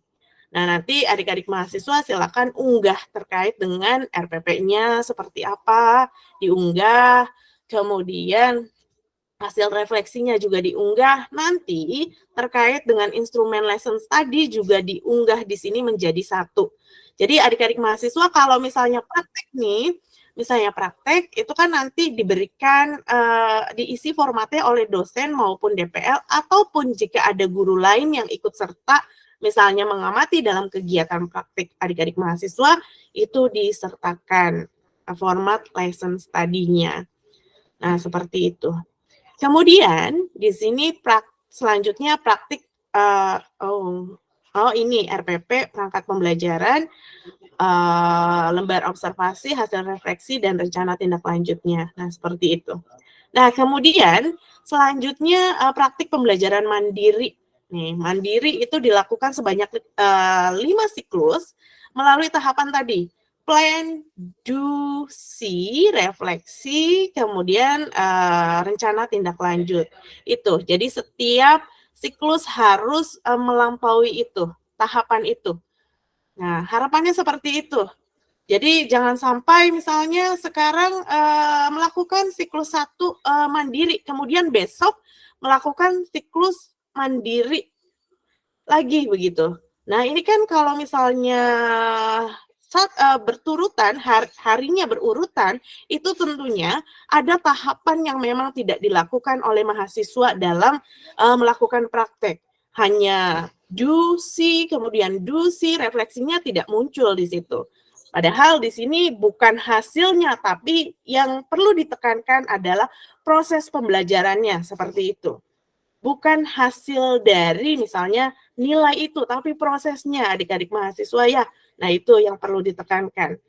Nah, nanti adik-adik mahasiswa silakan unggah terkait dengan RPP-nya seperti apa, diunggah, kemudian hasil refleksinya juga diunggah, nanti terkait dengan instrumen lesson study juga diunggah di sini menjadi satu. Jadi adik-adik mahasiswa kalau misalnya praktek nih, misalnya praktek itu kan nanti diberikan diisi formatnya oleh dosen maupun DPL, ataupun jika ada guru lain yang ikut serta misalnya mengamati dalam kegiatan praktik adik-adik mahasiswa, itu disertakan format lesson study-nya. Nah, seperti itu. Kemudian di sini selanjutnya praktik ini RPP, perangkat pembelajaran, lembar observasi, hasil refleksi, dan rencana tindak lanjutnya. Nah, seperti itu. Nah, kemudian selanjutnya praktik pembelajaran mandiri. Nih, mandiri itu dilakukan sebanyak 5 siklus melalui tahapan tadi. Plan, do, see, refleksi, kemudian rencana tindak lanjut. Itu. Jadi setiap siklus harus melampaui itu, tahapan itu. Nah, harapannya seperti itu. Jadi jangan sampai misalnya sekarang melakukan siklus 1 mandiri, kemudian besok melakukan siklus mandiri lagi begitu. Nah, ini kan kalau misalnya berturutan, harinya berurutan, itu tentunya ada tahapan yang memang tidak dilakukan oleh mahasiswa dalam melakukan praktek. Hanya do, see, kemudian do, see, refleksinya tidak muncul di situ. Padahal di sini bukan hasilnya, tapi yang perlu ditekankan adalah proses pembelajarannya, seperti itu. Bukan hasil dari misalnya nilai itu, tapi prosesnya adik-adik mahasiswa ya. Nah, itu yang perlu ditekankan.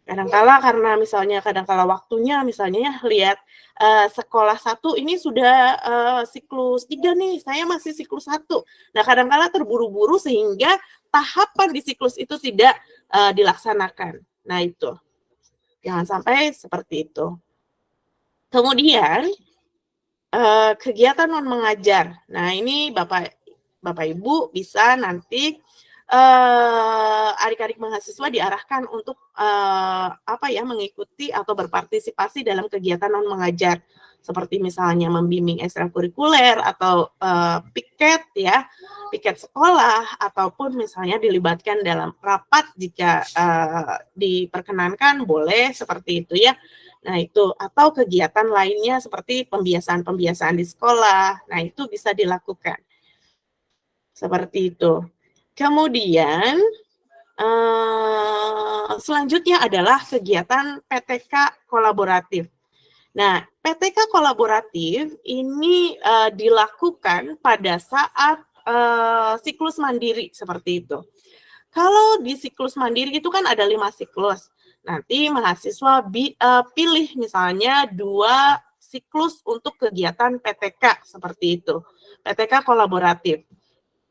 Kadangkala karena misalnya kadangkala waktunya misalnya lihat sekolah 1 ini sudah siklus 3 nih, saya masih siklus 1. Nah, kadangkala terburu-buru sehingga tahapan di siklus itu tidak dilaksanakan. Nah, itu. Jangan sampai seperti itu. Kemudian kegiatan non mengajar. Nah, ini Bapak Ibu bisa nanti adik-adik mahasiswa diarahkan untuk mengikuti atau berpartisipasi dalam kegiatan non mengajar. seperti misalnya membimbing ekstrakurikuler atau piket ya, piket sekolah, ataupun misalnya dilibatkan dalam rapat jika diperkenankan, boleh seperti itu ya. Nah itu, atau kegiatan lainnya seperti pembiasaan-pembiasaan di sekolah, nah itu bisa dilakukan. Seperti itu. Kemudian, selanjutnya adalah kegiatan PTK kolaboratif. Nah, PTK kolaboratif ini dilakukan pada saat siklus mandiri seperti itu. Kalau di siklus mandiri itu kan ada 5 siklus. Nanti mahasiswa pilih misalnya 2 siklus untuk kegiatan PTK seperti itu. PTK kolaboratif.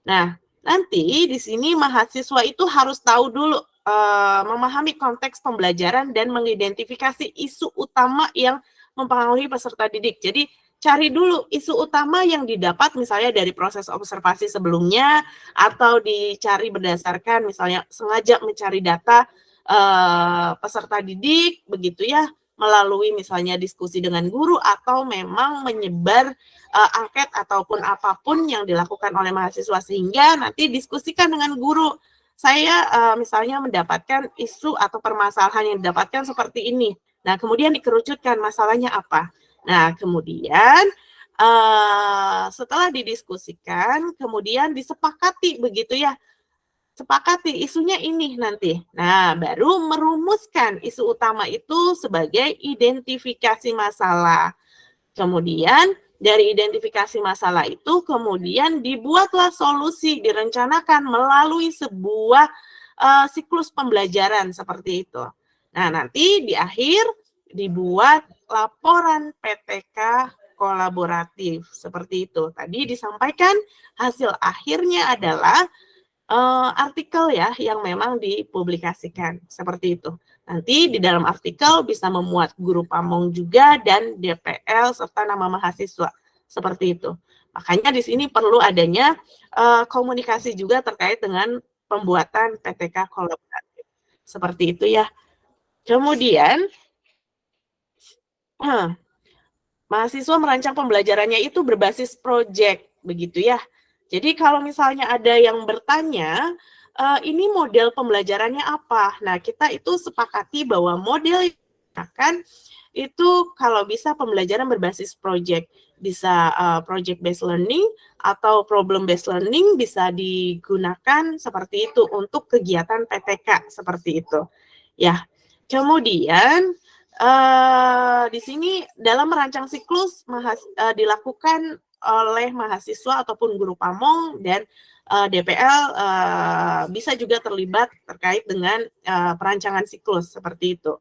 Nah, nanti di sini mahasiswa itu harus tahu dulu memahami konteks pembelajaran dan mengidentifikasi isu utama yang mempengaruhi peserta didik. Jadi cari dulu isu utama yang didapat misalnya dari proses observasi sebelumnya, atau dicari berdasarkan misalnya sengaja mencari data peserta didik begitu ya, melalui misalnya diskusi dengan guru, atau memang menyebar angket ataupun apapun yang dilakukan oleh mahasiswa, sehingga nanti diskusikan dengan guru. Saya misalnya mendapatkan isu atau permasalahan yang didapatkan seperti ini. Nah, kemudian dikerucutkan masalahnya apa. Nah, kemudian setelah didiskusikan, kemudian disepakati begitu ya. Sepakati isunya ini nanti. Nah, baru merumuskan isu utama itu sebagai identifikasi masalah. Kemudian dari identifikasi masalah itu kemudian dibuatlah solusi, direncanakan melalui sebuah siklus pembelajaran seperti itu. Nah, nanti di akhir dibuat laporan PTK kolaboratif seperti itu. Tadi disampaikan hasil akhirnya adalah artikel ya yang memang dipublikasikan seperti itu. Nanti di dalam artikel bisa memuat guru pamong juga dan DPL serta nama mahasiswa seperti itu. Makanya di sini perlu adanya komunikasi juga terkait dengan pembuatan PTK kolaboratif seperti itu ya. Kemudian mahasiswa merancang pembelajarannya itu berbasis proyek begitu ya. Jadi kalau misalnya ada yang bertanya, ini model pembelajarannya apa? Nah, kita itu sepakati bahwa model yang digunakan itu kalau bisa pembelajaran berbasis project. Bisa project based learning atau problem based learning bisa digunakan seperti itu untuk kegiatan PTK seperti itu. Ya, kemudian di sini dalam merancang siklus dilakukan oleh mahasiswa ataupun guru pamong, dan DPL bisa juga terlibat terkait dengan perancangan siklus seperti itu.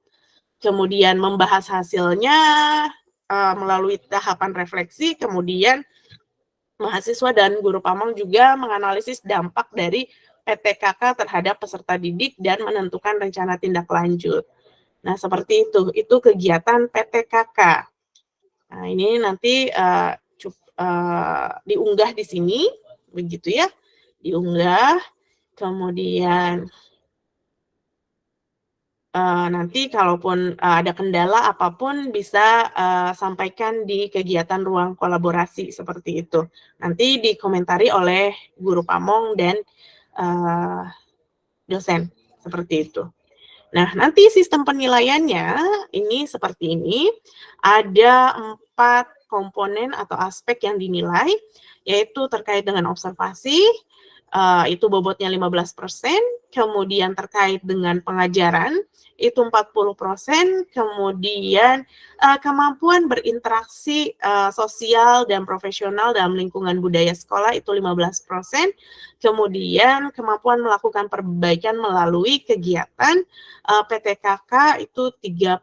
Kemudian membahas hasilnya melalui tahapan refleksi, kemudian mahasiswa dan guru pamong juga menganalisis dampak dari PTKK terhadap peserta didik dan menentukan rencana tindak lanjut. Nah, seperti itu kegiatan PTKK. Nah, ini nanti diunggah di sini, begitu ya, diunggah, kemudian nanti kalaupun ada kendala apapun bisa sampaikan di kegiatan ruang kolaborasi seperti itu. Nanti dikomentari oleh guru pamong dan dosen seperti itu. Nah, nanti sistem penilaiannya ini seperti ini. Ada 4 komponen atau aspek yang dinilai, yaitu terkait dengan observasi, itu bobotnya 15%, kemudian terkait dengan pengajaran, itu 40%, kemudian kemampuan berinteraksi sosial dan profesional dalam lingkungan budaya sekolah itu 15%, kemudian kemampuan melakukan perbaikan melalui kegiatan PTKK itu 30%.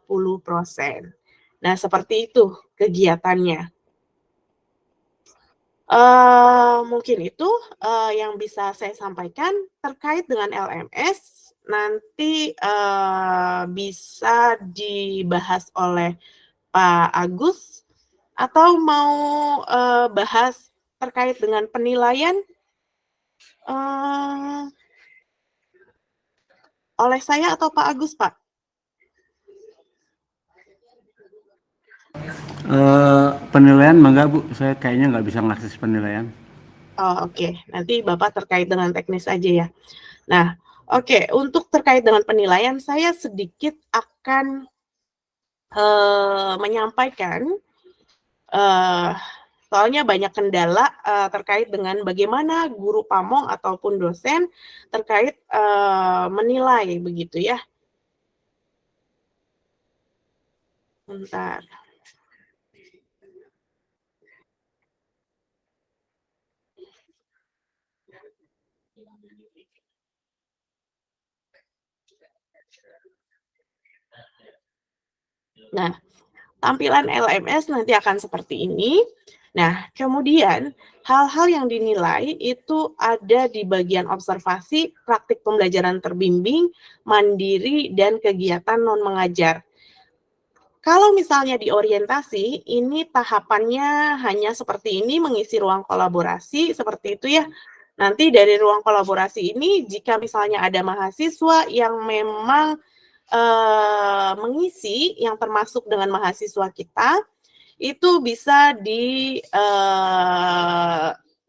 Nah, seperti itu kegiatannya. Mungkin itu yang bisa saya sampaikan terkait dengan LMS. Nanti bisa dibahas oleh Pak Agus, atau mau bahas terkait dengan penilaian oleh saya atau Pak Agus, Pak? penilaian enggak Bu, saya kayaknya nggak bisa ngakses penilaian. Oh, oke. Nanti Bapak terkait dengan teknis aja ya. Nah, oke, untuk terkait dengan penilaian, saya sedikit akan menyampaikan, soalnya banyak kendala terkait dengan bagaimana guru pamong ataupun dosen terkait menilai begitu ya. Bentar. Nah, tampilan LMS nanti akan seperti ini. Nah, kemudian hal-hal yang dinilai itu ada di bagian observasi, praktik pembelajaran terbimbing, mandiri, dan kegiatan non-mengajar. Kalau misalnya di orientasi, ini tahapannya hanya seperti ini, mengisi ruang kolaborasi, seperti itu ya. Nanti dari ruang kolaborasi ini, jika misalnya ada mahasiswa yang memang mengisi, yang termasuk dengan mahasiswa kita, itu bisa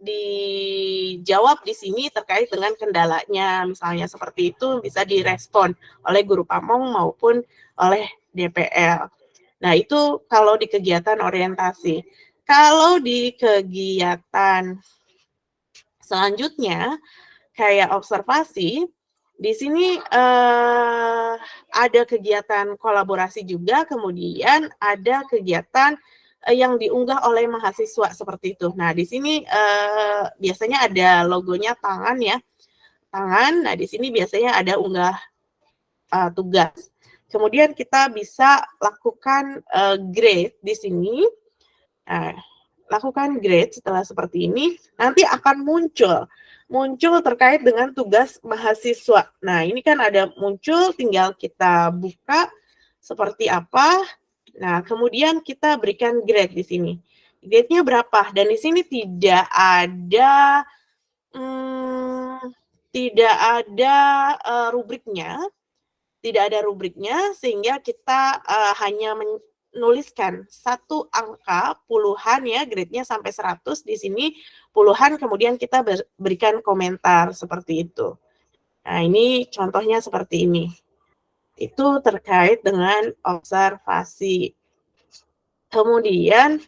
dijawab di sini terkait dengan kendalanya, misalnya seperti itu bisa direspon oleh guru pamong maupun oleh DPL. Nah, itu kalau di kegiatan orientasi. Kalau di kegiatan selanjutnya, kayak observasi, di sini ada kegiatan kolaborasi juga, kemudian ada kegiatan yang diunggah oleh mahasiswa seperti itu. Nah, di sini biasanya ada logonya tangan ya, tangan. Nah, di sini biasanya ada unggah tugas. Kemudian kita bisa lakukan grade di sini. Nah, lakukan grade setelah seperti ini, nanti akan muncul terkait dengan tugas mahasiswa. Nah, ini kan ada muncul, tinggal kita buka seperti apa. Nah, kemudian kita berikan grade di sini. Grade-nya berapa? Dan di sini tidak ada rubriknya. Tidak ada rubriknya, sehingga kita hanya menuliskan satu angka puluhan ya, grade-nya sampai 100 di sini puluhan, kemudian kita berikan komentar seperti itu. Nah, ini contohnya seperti ini. Itu terkait dengan observasi. Kemudian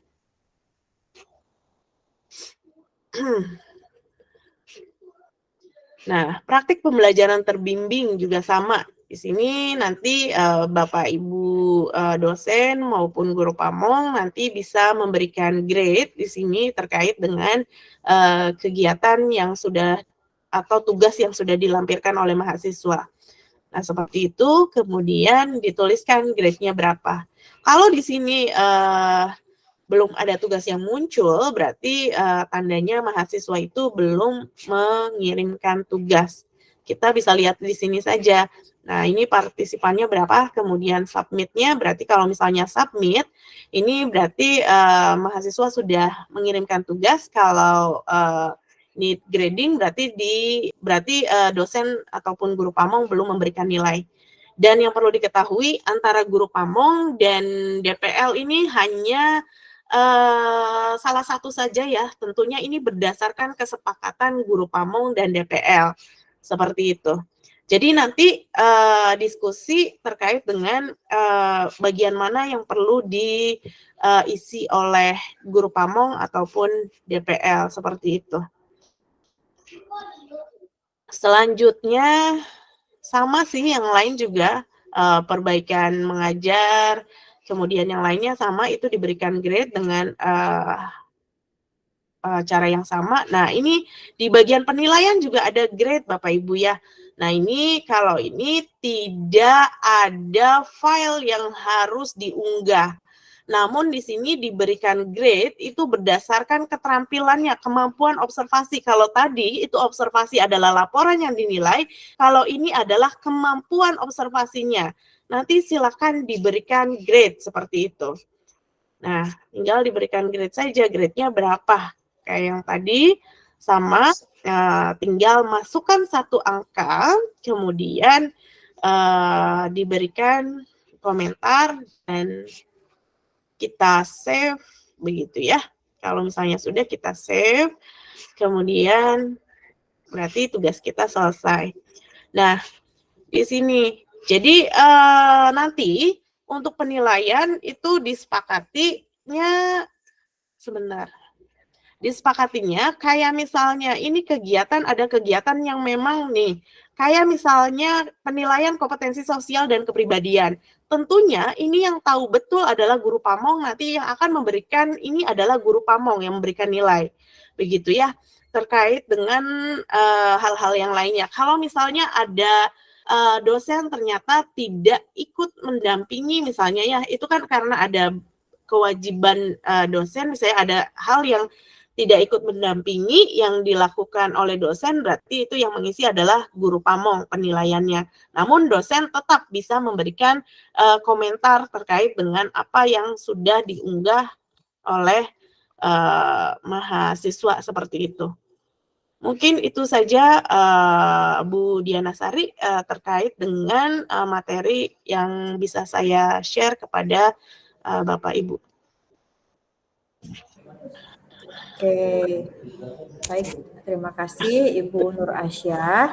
nah, praktik pembelajaran terbimbing juga sama. Di sini nanti Bapak Ibu dosen maupun guru pamong nanti bisa memberikan grade di sini terkait dengan kegiatan yang sudah atau tugas yang sudah dilampirkan oleh mahasiswa. Nah, seperti itu, kemudian dituliskan grade-nya berapa. Kalau di sini belum ada tugas yang muncul, berarti tandanya mahasiswa itu belum mengirimkan tugas. Kita bisa lihat di sini saja. Nah, ini partisipannya berapa, kemudian submit-nya, berarti kalau misalnya submit, ini berarti mahasiswa sudah mengirimkan tugas. Kalau need grading, berarti dosen ataupun guru pamong belum memberikan nilai. Dan yang perlu diketahui, antara guru pamong dan DPL ini hanya salah satu saja ya, tentunya ini berdasarkan kesepakatan guru pamong dan DPL, seperti itu. Jadi nanti diskusi terkait dengan bagian mana yang perlu diisi oleh guru pamong ataupun DPL, seperti itu. Selanjutnya, sama sih yang lain juga, perbaikan mengajar, kemudian yang lainnya sama, itu diberikan grade dengan cara yang sama. Nah, ini di bagian penilaian juga ada grade Bapak Ibu ya. Nah, ini kalau ini tidak ada file yang harus diunggah. Namun di sini diberikan grade itu berdasarkan keterampilannya, kemampuan observasi. Kalau tadi itu observasi adalah laporan yang dinilai, kalau ini adalah kemampuan observasinya. Nanti silakan diberikan grade seperti itu. Nah, tinggal diberikan grade saja, grade-nya berapa. Kayak yang tadi, sama, tinggal masukkan satu angka, kemudian diberikan komentar, dan kita save begitu ya. Kalau misalnya sudah kita save, kemudian berarti tugas kita selesai. Nah, di sini. Jadi nanti untuk penilaian itu disepakatinya sebentar. Disepakatinya kayak misalnya ini kegiatan, ada kegiatan yang memang nih, kayak misalnya penilaian kompetensi sosial dan kepribadian. Tentunya ini yang tahu betul adalah guru pamong, nanti yang akan memberikan ini adalah guru pamong yang memberikan nilai. Begitu ya, terkait dengan hal-hal yang lainnya. Kalau misalnya ada dosen ternyata tidak ikut mendampingi misalnya ya, itu kan karena ada kewajiban dosen, misalnya ada hal yang tidak ikut mendampingi yang dilakukan oleh dosen, berarti itu yang mengisi adalah guru pamong penilaiannya. Namun dosen tetap bisa memberikan komentar terkait dengan apa yang sudah diunggah oleh mahasiswa seperti itu. Mungkin itu saja Bu Diana Sari terkait dengan materi yang bisa saya share kepada Bapak Ibu. Oke, baik. Terima kasih Ibu Nur Asyah.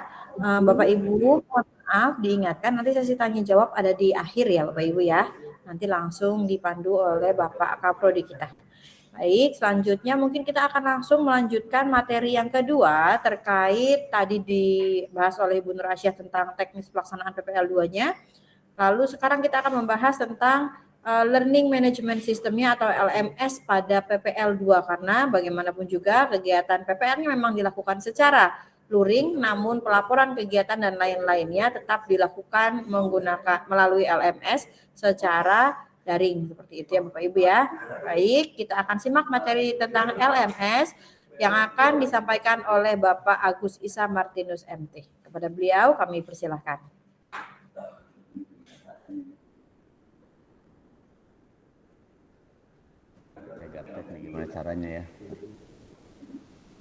Bapak Ibu, mohon maaf diingatkan nanti sesi tanya jawab ada di akhir ya Bapak Ibu ya. Nanti langsung dipandu oleh Bapak Kaprodi kita. Baik, selanjutnya mungkin kita akan langsung melanjutkan materi yang kedua terkait tadi dibahas oleh Ibu Nur Asyah tentang teknis pelaksanaan PPL 2-nya. Lalu sekarang kita akan membahas tentang Learning Management System-nya atau LMS pada PPL 2 karena bagaimanapun juga kegiatan PPL-nya memang dilakukan secara luring, namun pelaporan kegiatan dan lain-lainnya tetap dilakukan menggunakan melalui LMS secara daring seperti itu ya Bapak Ibu ya. Baik, kita akan simak materi tentang LMS yang akan disampaikan oleh Bapak Agus Isa Martinus MT. Kepada beliau kami persilahkan. Gimana caranya ya?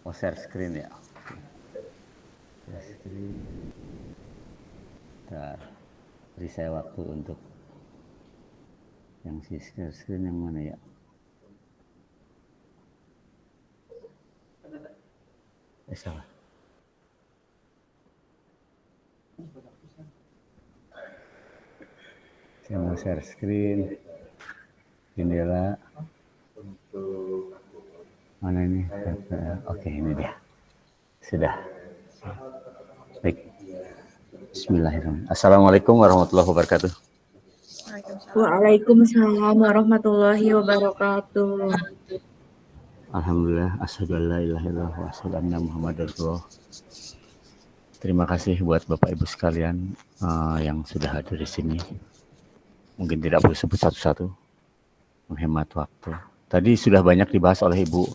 Oh, share screen ya. Share screen. Bentar. Beri saya waktu untuk yang si share screen yang mana ya? Salah. Saya mau share screen. Jendela. Mana ini? Oke, ini dia. Sudah. Baik. Bismillahirrahmanirrahim. Assalamualaikum warahmatullahi wabarakatuh. Waalaikumsalam warahmatullahi wabarakatuh. Alhamdulillah, asyhadu an la ilaha illallah wa asyhadu anna Muhammadar Rasulullah. Terima kasih buat Bapak Ibu sekalian yang sudah hadir di sini. Mungkin tidak perlu sebut satu-satu, menghemat waktu. Tadi sudah banyak dibahas oleh Ibu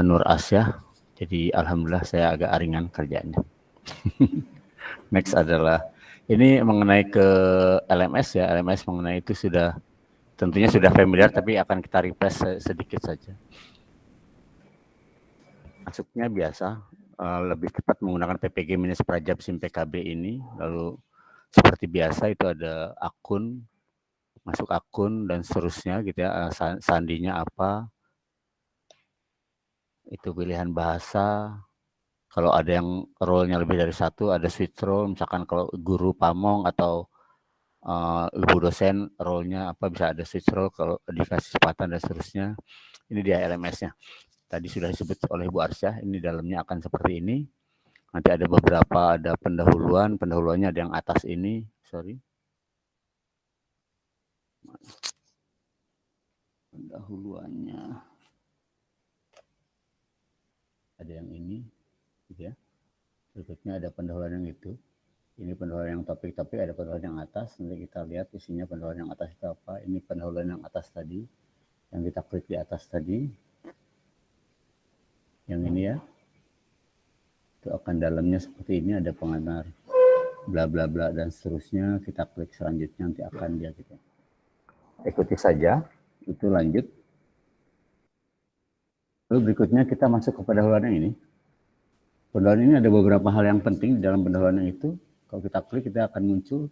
Nur Asyah, jadi alhamdulillah saya agak ringan kerjanya. Next adalah ini mengenai ke LMS ya, LMS mengenai itu sudah tentunya sudah familiar, tapi akan kita refresh sedikit saja. Masuknya biasa, lebih cepat menggunakan PPG minus Prajab SIM PKB ini, lalu seperti biasa itu ada akun, masuk akun dan seterusnya gitu ya, sandinya apa, itu pilihan bahasa, kalau ada yang role-nya lebih dari satu, ada switch role, misalkan kalau guru pamong atau ibu dosen role-nya apa, bisa ada switch role kalau dikasih kesempatan dan seterusnya. Ini dia LMS-nya. Tadi sudah disebut oleh Bu Arsyah, ini dalamnya akan seperti ini. Nanti ada beberapa, ada pendahuluannya ada yang atas ini, pendahuluannya ada yang ini gitu ya. Berikutnya ada pendahuluan yang itu, ini pendahuluan yang topik-topik, ada pendahuluan yang atas, nanti kita lihat isinya pendahuluan yang atas itu apa. Ini pendahuluan yang atas tadi yang kita klik di atas tadi, yang ini ya, itu akan dalamnya seperti ini, ada pengantar bla bla bla dan seterusnya. Kita klik selanjutnya, nanti akan dia gitu. Ikuti saja, itu lanjut. Lalu berikutnya kita masuk ke pendahuluan yang ini. Pendahuluan ini ada beberapa hal yang penting di dalam pendahuluan itu. Kalau kita klik, kita akan muncul.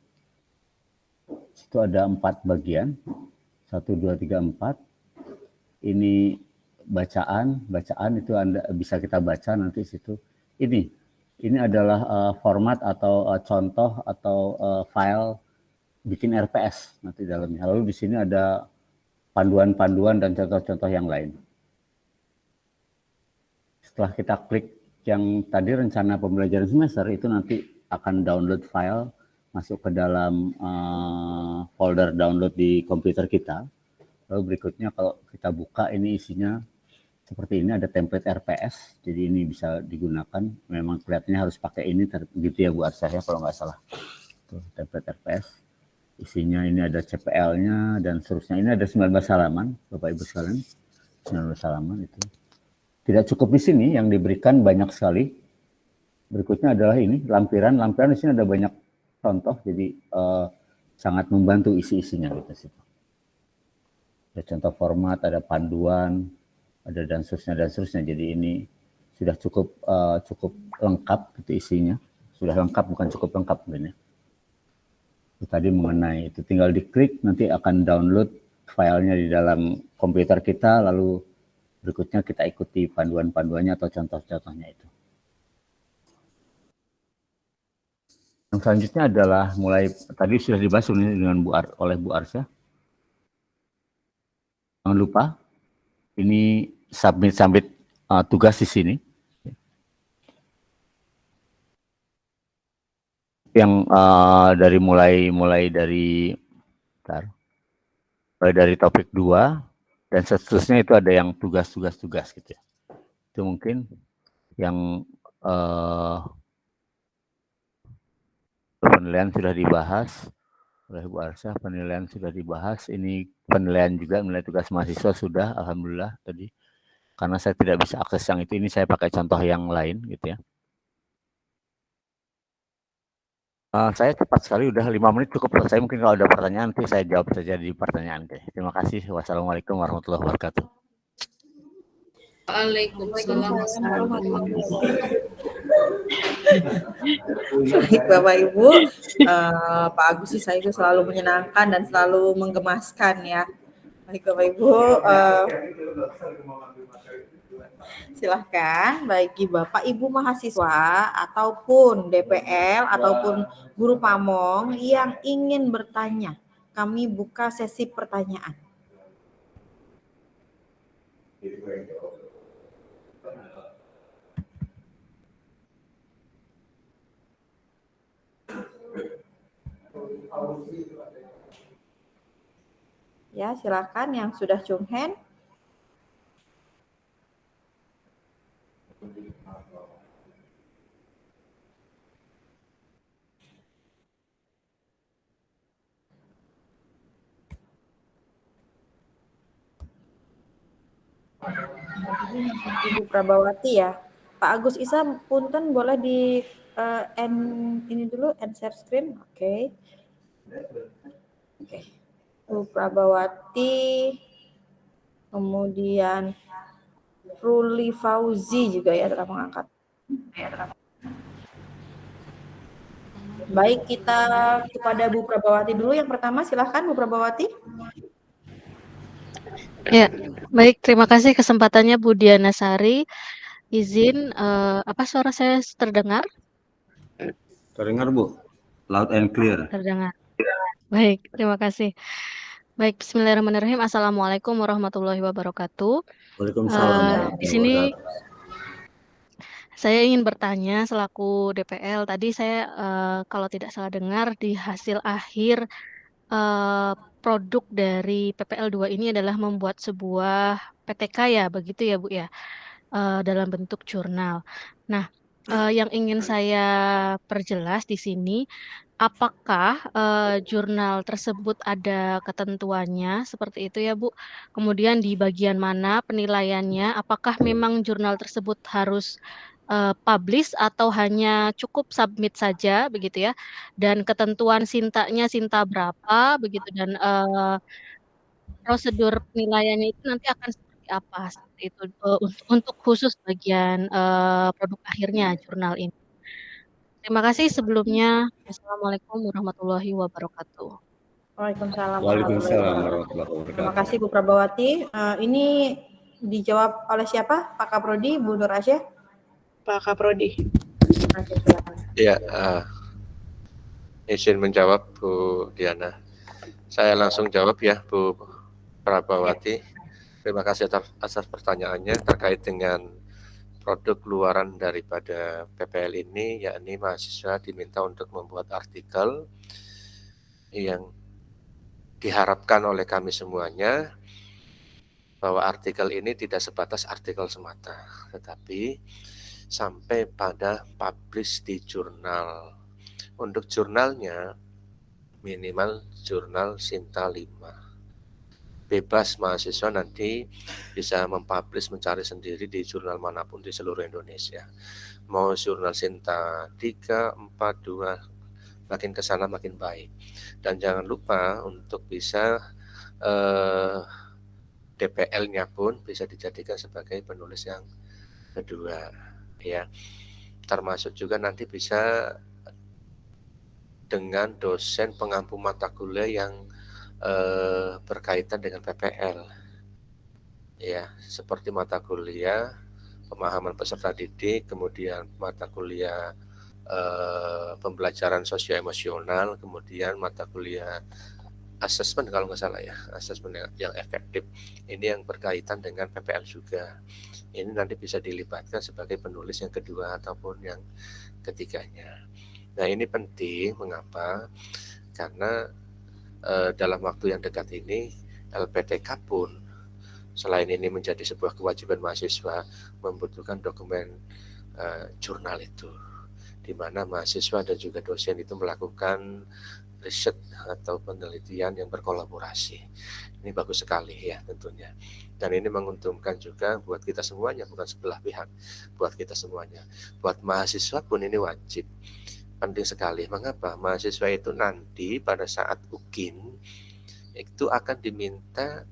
Situ ada 4 bagian. 1, 2, 3, 4. ini bacaan itu Anda bisa kita baca nanti situ. Ini adalah format atau contoh atau file bikin RPS nanti dalamnya. Lalu di sini ada panduan-panduan dan contoh-contoh yang lain. Setelah kita klik yang tadi rencana pembelajaran semester, itu nanti akan download file masuk ke dalam folder download di komputer kita. Lalu berikutnya kalau kita buka, ini isinya seperti ini, ada template RPS, jadi ini bisa digunakan. Memang kelihatannya harus pakai ini, gitu ya Bu Arsah ya, kalau nggak salah. Tuh, template RPS. Isinya ini ada CPL-nya dan seterusnya. Ini ada 19 halaman, Bapak Ibu sekalian. 19 halaman itu. Tidak cukup di sini, yang diberikan banyak sekali. Berikutnya adalah ini, lampiran. Lampiran di sini ada banyak contoh, jadi sangat membantu isi-isinya gitu sih. Ada contoh format, ada panduan, ada dan seterusnya. Jadi ini sudah cukup lengkap gitu isinya. Sudah lengkap, bukan cukup lengkap sebenarnya. Itu tadi mengenai itu, tinggal diklik nanti akan download filenya di dalam komputer kita, lalu berikutnya kita ikuti panduan-panduannya atau contoh-contohnya itu. Yang selanjutnya adalah mulai tadi sudah dibahas dengan oleh Bu Arsya. Jangan lupa ini submit tugas di sini. Yang dari mulai dari topik 2 dan seterusnya itu ada yang tugas gitu ya. Itu mungkin yang penilaian sudah dibahas oleh Bu Arsya, penilaian sudah dibahas. Ini penilaian juga, nilai tugas mahasiswa sudah, alhamdulillah tadi. Karena saya tidak bisa akses yang itu, ini saya pakai contoh yang lain gitu ya. Saya cepat sekali, udah 5 menit cukup selesai. Mungkin kalau ada pertanyaan nanti saya jawab saja di pertanyaan. Terima kasih. Wassalamualaikum warahmatullahi wabarakatuh. Waalaikumsalam. Baik Bapak Ibu, Pak Agus Isa itu selalu menyenangkan dan selalu menggemaskan ya. Baik Bapak Ibu, silahkan bagi Bapak Ibu mahasiswa ataupun DPL ataupun guru pamong yang ingin bertanya, kami buka sesi pertanyaan. Ya, silakan yang sudah Chung Hen. Ibu Prabawati ya. Pak Agus Isa, punten boleh di end ini dulu, end share screen. Oke. Ibu Prabawati, kemudian Ruli Fauzi juga ya telah mengangkat. Baik, kita kepada Bu Prabawati dulu. Yang pertama, silahkan Bu Prabawati. Ya, baik. Terima kasih kesempatannya Bu Diana Sari. Izin, apa suara saya terdengar? Terdengar Bu, loud and clear. Terdengar. Baik, terima kasih. Baik, Bismillahirrahmanirrahim. Assalamualaikum warahmatullahi wabarakatuh. Waalaikumsalam. Di sini saya ingin bertanya selaku DPL. Tadi saya kalau tidak salah dengar di hasil akhir produk dari PPL 2 ini adalah membuat sebuah PTK ya, begitu ya Bu ya, dalam bentuk jurnal. Nah, yang ingin saya perjelas di sini, apakah jurnal tersebut ada ketentuannya seperti itu ya Bu? Kemudian di bagian mana penilaiannya? Apakah memang jurnal tersebut harus publish atau hanya cukup submit saja begitu ya? Dan ketentuan Sintanya Sinta berapa begitu, dan prosedur penilaiannya itu nanti akan seperti apa? Seperti itu untuk khusus bagian produk akhirnya jurnal ini. Terima kasih sebelumnya. Wassalamualaikum warahmatullahi wabarakatuh. Waalaikumsalam Waalaikumsalam warahmatullahi warahmatullahi wabarakatuh. wabarakatuh. Terima kasih Bu Prabawati. Ini dijawab oleh siapa? Pak Kaprodi, Bu Nur Asyah? Pak Kaprodi. Oke, silakan. Ya, izin menjawab Bu Diana. Saya langsung jawab ya Bu Prabawati. Terima kasih atas pertanyaannya terkait dengan produk luaran daripada PPL ini, yakni mahasiswa diminta untuk membuat artikel yang diharapkan oleh kami semuanya bahwa artikel ini tidak sebatas artikel semata, tetapi sampai pada publish di jurnal. Untuk jurnalnya minimal jurnal Sinta 5. Bebas mahasiswa nanti bisa mempublish, mencari sendiri di jurnal manapun di seluruh Indonesia. Mau jurnal Sinta 3, 4, 2, makin ke sana makin baik. Dan jangan lupa untuk bisa DPL-nya pun bisa dijadikan sebagai penulis yang kedua, ya. Termasuk juga nanti bisa dengan dosen pengampu mata kuliah yang berkaitan dengan PPL, ya, seperti mata kuliah pemahaman peserta didik, kemudian mata kuliah pembelajaran sosio-emosional, kemudian mata kuliah asesmen kalau nggak salah ya, asesmen yang efektif. Ini yang berkaitan dengan PPL juga. Ini nanti bisa dilibatkan sebagai penulis yang kedua ataupun yang ketiganya. Nah, ini penting, mengapa? Karena dalam waktu yang dekat ini LPTK pun selain ini menjadi sebuah kewajiban mahasiswa, membutuhkan dokumen jurnal itu, di mana mahasiswa dan juga dosen itu melakukan riset atau penelitian yang berkolaborasi. Ini bagus sekali ya tentunya. Dan ini menguntungkan juga buat kita semuanya, bukan sebelah pihak, buat kita semuanya. Buat mahasiswa pun ini wajib. Penting sekali. Mengapa? Mahasiswa itu nanti pada saat UKIN itu akan diminta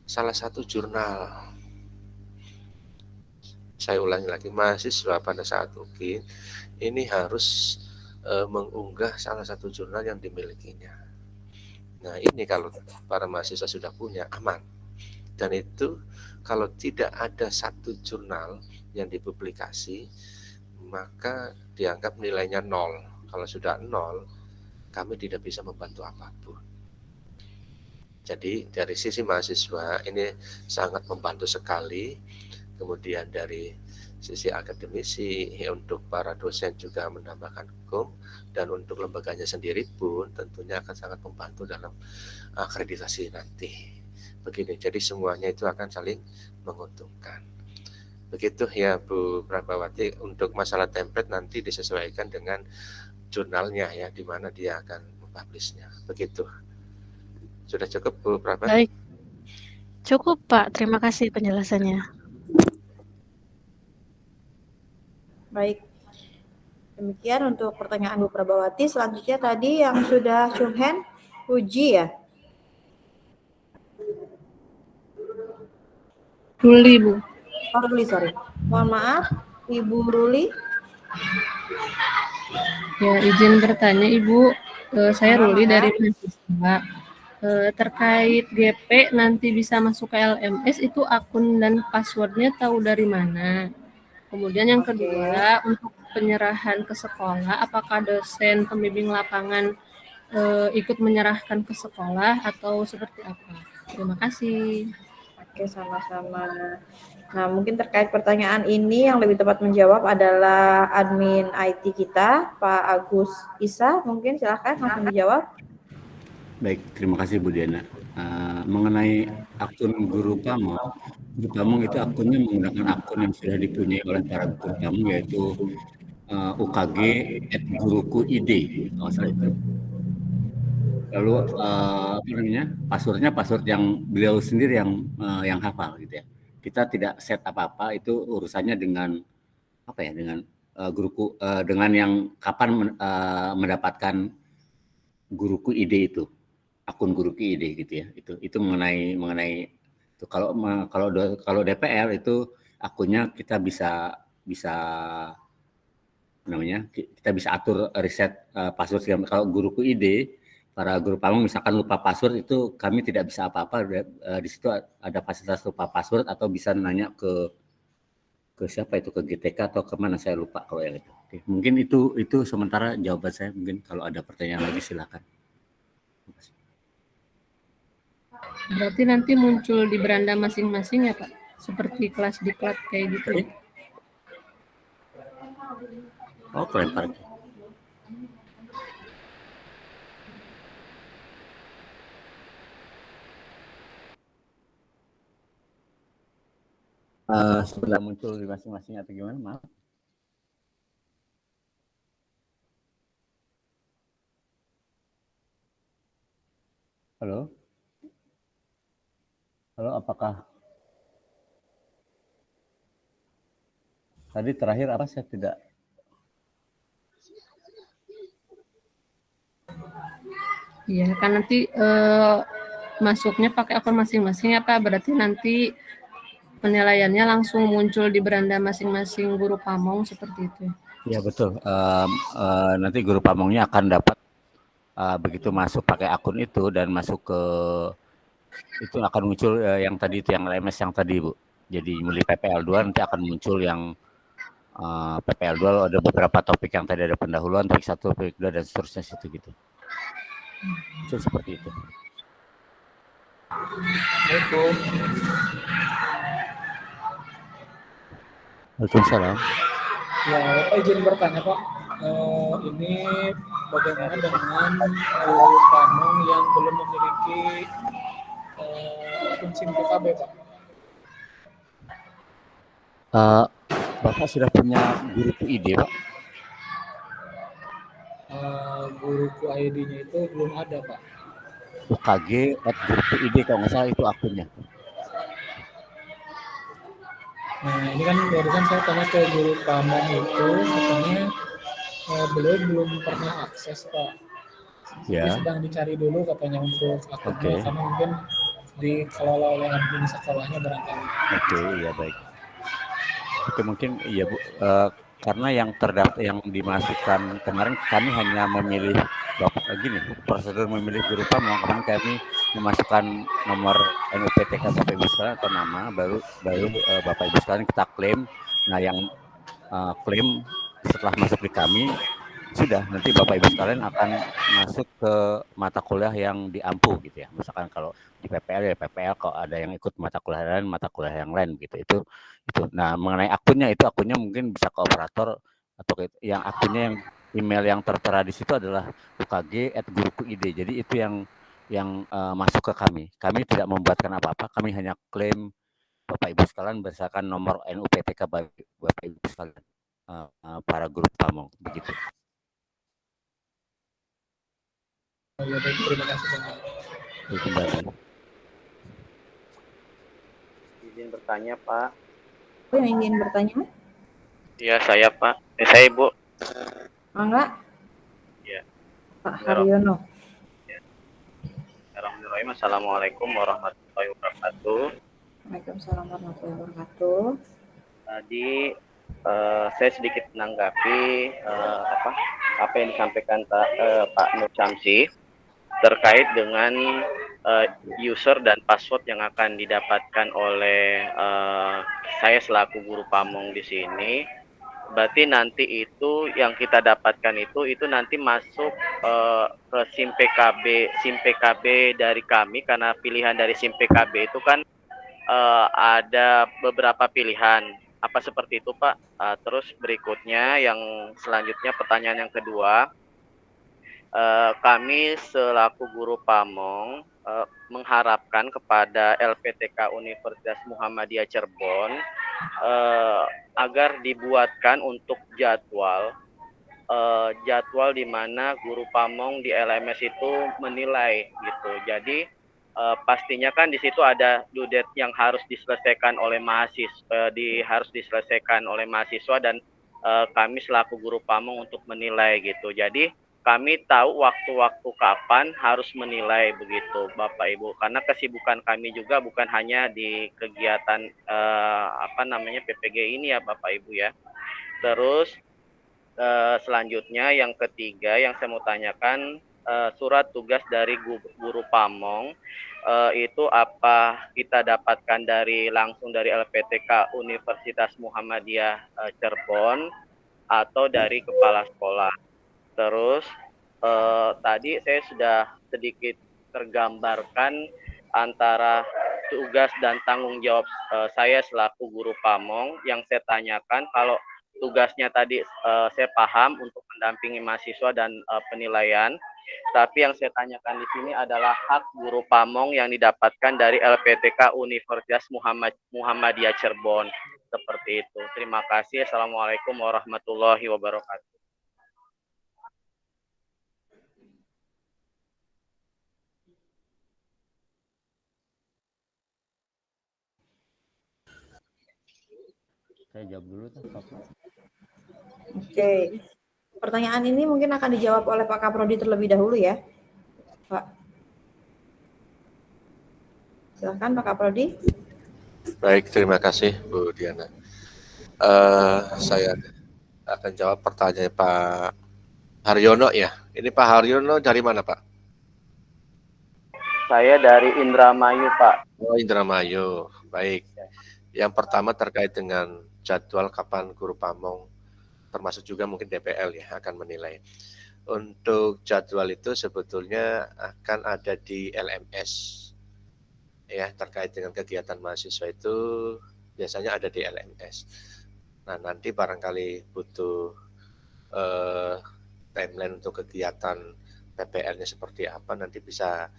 salah satu jurnal. Saya ulangi lagi, mahasiswa pada saat UKIN ini harus mengunggah salah satu jurnal yang dimilikinya. Nah, ini kalau para mahasiswa sudah punya, aman. Dan itu kalau tidak ada satu jurnal yang dipublikasi, maka dianggap nilainya 0. Kalau sudah 0, kami tidak bisa membantu apapun. Jadi dari sisi mahasiswa ini sangat membantu sekali. Kemudian dari sisi akademisi, untuk para dosen juga menambahkan hukum, dan untuk lembaganya sendiri pun tentunya akan sangat membantu dalam akreditasi nanti. Begini, jadi semuanya itu akan saling menguntungkan. Begitu ya Bu Prabawati. Untuk masalah template nanti disesuaikan dengan jurnalnya ya, di mana dia akan mempublishnya. Begitu. Sudah cukup Bu Prabawati? Baik. Cukup Pak, terima kasih penjelasannya. Baik. Demikian untuk pertanyaan Bu Prabawati. Selanjutnya tadi yang sudah show hand, Uji ya? Ruli, Bu. Oh, Ruli, sorry. Mohon maaf, Ibu Ruli. Ya, izin bertanya Ibu, saya Ruli dari mahasiswa. Terkait GP nanti bisa masuk ke LMS, itu akun dan passwordnya tahu dari mana? Kemudian yang kedua, untuk penyerahan ke sekolah, apakah dosen pembimbing lapangan ikut menyerahkan ke sekolah atau seperti apa? Terima kasih. Oke, sama-sama. Nah, mungkin terkait pertanyaan ini yang lebih tepat menjawab adalah admin IT kita, Pak Agus Isa. Mungkin silahkan langsung dijawab. Baik, terima kasih Bu Diana. Mengenai akun Guru Pamong itu akunnya menggunakan akun yang sudah dipunyai oleh para guru Pamong, yaitu UKG@guruku.id, kalau salah itu. Lalu passwordnya password yang beliau sendiri yang hafal gitu ya. Kita tidak set apa-apa, itu urusannya dengan dengan guruku, dengan yang kapan mendapatkan guruku ide itu, akun guruku ide gitu ya. Itu mengenai itu. Kalau DPL itu akunnya kita bisa kita bisa atur reset password. Kalau guruku ide para guru pamong misalkan lupa password itu kami tidak bisa apa-apa, di situ ada fasilitas lupa password atau bisa nanya ke siapa itu, ke GTK atau kemana, saya lupa kalau yang itu. Oke, mungkin itu sementara jawaban saya, mungkin kalau ada pertanyaan lagi silakan. Berarti nanti muncul di beranda masing-masing ya Pak? Seperti kelas diklat kayak gitu ya? Oh, kelempar. Sudah muncul di masing-masing atau gimana, maaf? Halo? Halo, apakah tadi terakhir apa, saya tidak. Iya, kan nanti masuknya pakai akun masing-masing ya Pak. Berarti nanti penilaiannya langsung muncul di beranda masing-masing guru pamong seperti itu. Ya betul. Nanti guru pamongnya akan dapat begitu masuk pakai akun itu dan masuk ke itu akan muncul yang tadi itu, yang LMS yang tadi Bu. Jadi mulai PPL2 nanti akan muncul yang PPL2 ada beberapa topik yang tadi ada pendahuluan, topik 1, topik 2 dan seterusnya situ gitu. Itu seperti itu. Assalamualaikum. Waalaikumsalam. Ya, Bapak izin bertanya Pak, ini bagaimana dengan guru pamong yang belum memiliki akun SIM PKB Pak? Bapak sudah punya guru ID Pak? Guruku ID-nya itu belum ada Pak. UKG@guruku.id kalau nggak salah itu akunnya. Nah ini kan barusan saya tanya ke guru pamong itu, katanya beliau belum pernah akses Pak. Jadi sedang dicari dulu katanya untuk akunnya, karena mungkin dikelola oleh admin sekolahnya barangkali. Oke, iya baik. Oke, mungkin iya Bu, karena yang terdaftar yang dimasukkan kemarin kami hanya memilih Bapak gini, prosedur memilih guru pamong kemarin kami memasukkan nomor NUPTK Bapak Ibu sekalian atau nama, baru Bapak Ibu sekalian kita klaim. Nah yang klaim setelah masuk di kami sudah, nanti Bapak Ibu sekalian akan masuk ke mata kuliah yang diampu gitu ya. Misalkan kalau di PPL ya PPL, kalau ada yang ikut mata kuliah yang lain gitu. Itu. Nah, mengenai akunnya mungkin bisa ke operator atau yang akunnya yang email yang tertera di situ adalah ukg@guruku.id. Jadi itu yang masuk ke kami. Kami tidak membuatkan apa-apa, kami hanya klaim Bapak Ibu sekalian berdasarkan nomor NUPTK Bapak Ibu sekalian, para guru pamong begitu. Ya baik, terima kasih Pak. Izin bertanya Pak. Siapa yang ingin bertanya? Iya saya Pak. Saya Ibu. Mangga. Ya. Pak Haryono. Ya. Assalamualaikum warahmatullahi wabarakatuh. Waalaikumsalam warahmatullahi wabarakatuh. Tadi saya sedikit menanggapi apa yang disampaikan Pak Nur Syamsi terkait dengan user dan password yang akan didapatkan oleh saya selaku guru pamong di sini. Berarti nanti itu yang kita dapatkan itu nanti masuk ke SIM PKB dari kami, karena pilihan dari SIM PKB itu kan ada beberapa pilihan. Apa seperti itu Pak? Terus berikutnya yang selanjutnya pertanyaan yang kedua, kami selaku guru pamong mengharapkan kepada LPTK Universitas Muhammadiyah Cirebon agar dibuatkan untuk jadwal di mana guru pamong di LMS itu menilai gitu. Jadi pastinya kan di situ ada due date yang harus diselesaikan oleh mahasiswa, dan kami selaku guru pamong untuk menilai gitu. Jadi kami tahu waktu-waktu kapan harus menilai begitu Bapak Ibu, karena kesibukan kami juga bukan hanya di kegiatan PPG ini ya Bapak Ibu ya. Terus selanjutnya yang ketiga yang saya mau tanyakan, surat tugas dari guru Pamong itu apa kita dapatkan langsung dari LPTK Universitas Muhammadiyah Cirebon atau dari kepala sekolah. Terus tadi saya sudah sedikit tergambarkan antara tugas dan tanggung jawab saya selaku guru Pamong. Yang saya tanyakan, kalau tugasnya tadi saya paham untuk mendampingi mahasiswa dan penilaian, tapi yang saya tanyakan di sini adalah hak guru Pamong yang didapatkan dari LPTK Universitas Muhammadiyah Cirebon. Seperti itu. Terima kasih. Assalamualaikum warahmatullahi wabarakatuh. Saya jawab dulu, Pak. Oke. Pertanyaan ini mungkin akan dijawab oleh Pak Kaprodi terlebih dahulu ya, Pak. Silakan Pak Kaprodi. Baik, terima kasih Bu Diana. Saya akan jawab pertanyaan Pak Haryono ya. Ini Pak Haryono dari mana Pak? Saya dari Indramayu Pak. Oh, Indramayu. Baik. Yang pertama terkait dengan jadwal kapan guru Pamong, termasuk juga mungkin DPL ya akan menilai. Untuk jadwal itu sebetulnya akan ada di LMS ya, terkait dengan kegiatan mahasiswa itu biasanya ada di LMS. Nah, nanti barangkali butuh timeline untuk kegiatan PPL-nya seperti apa, nanti bisa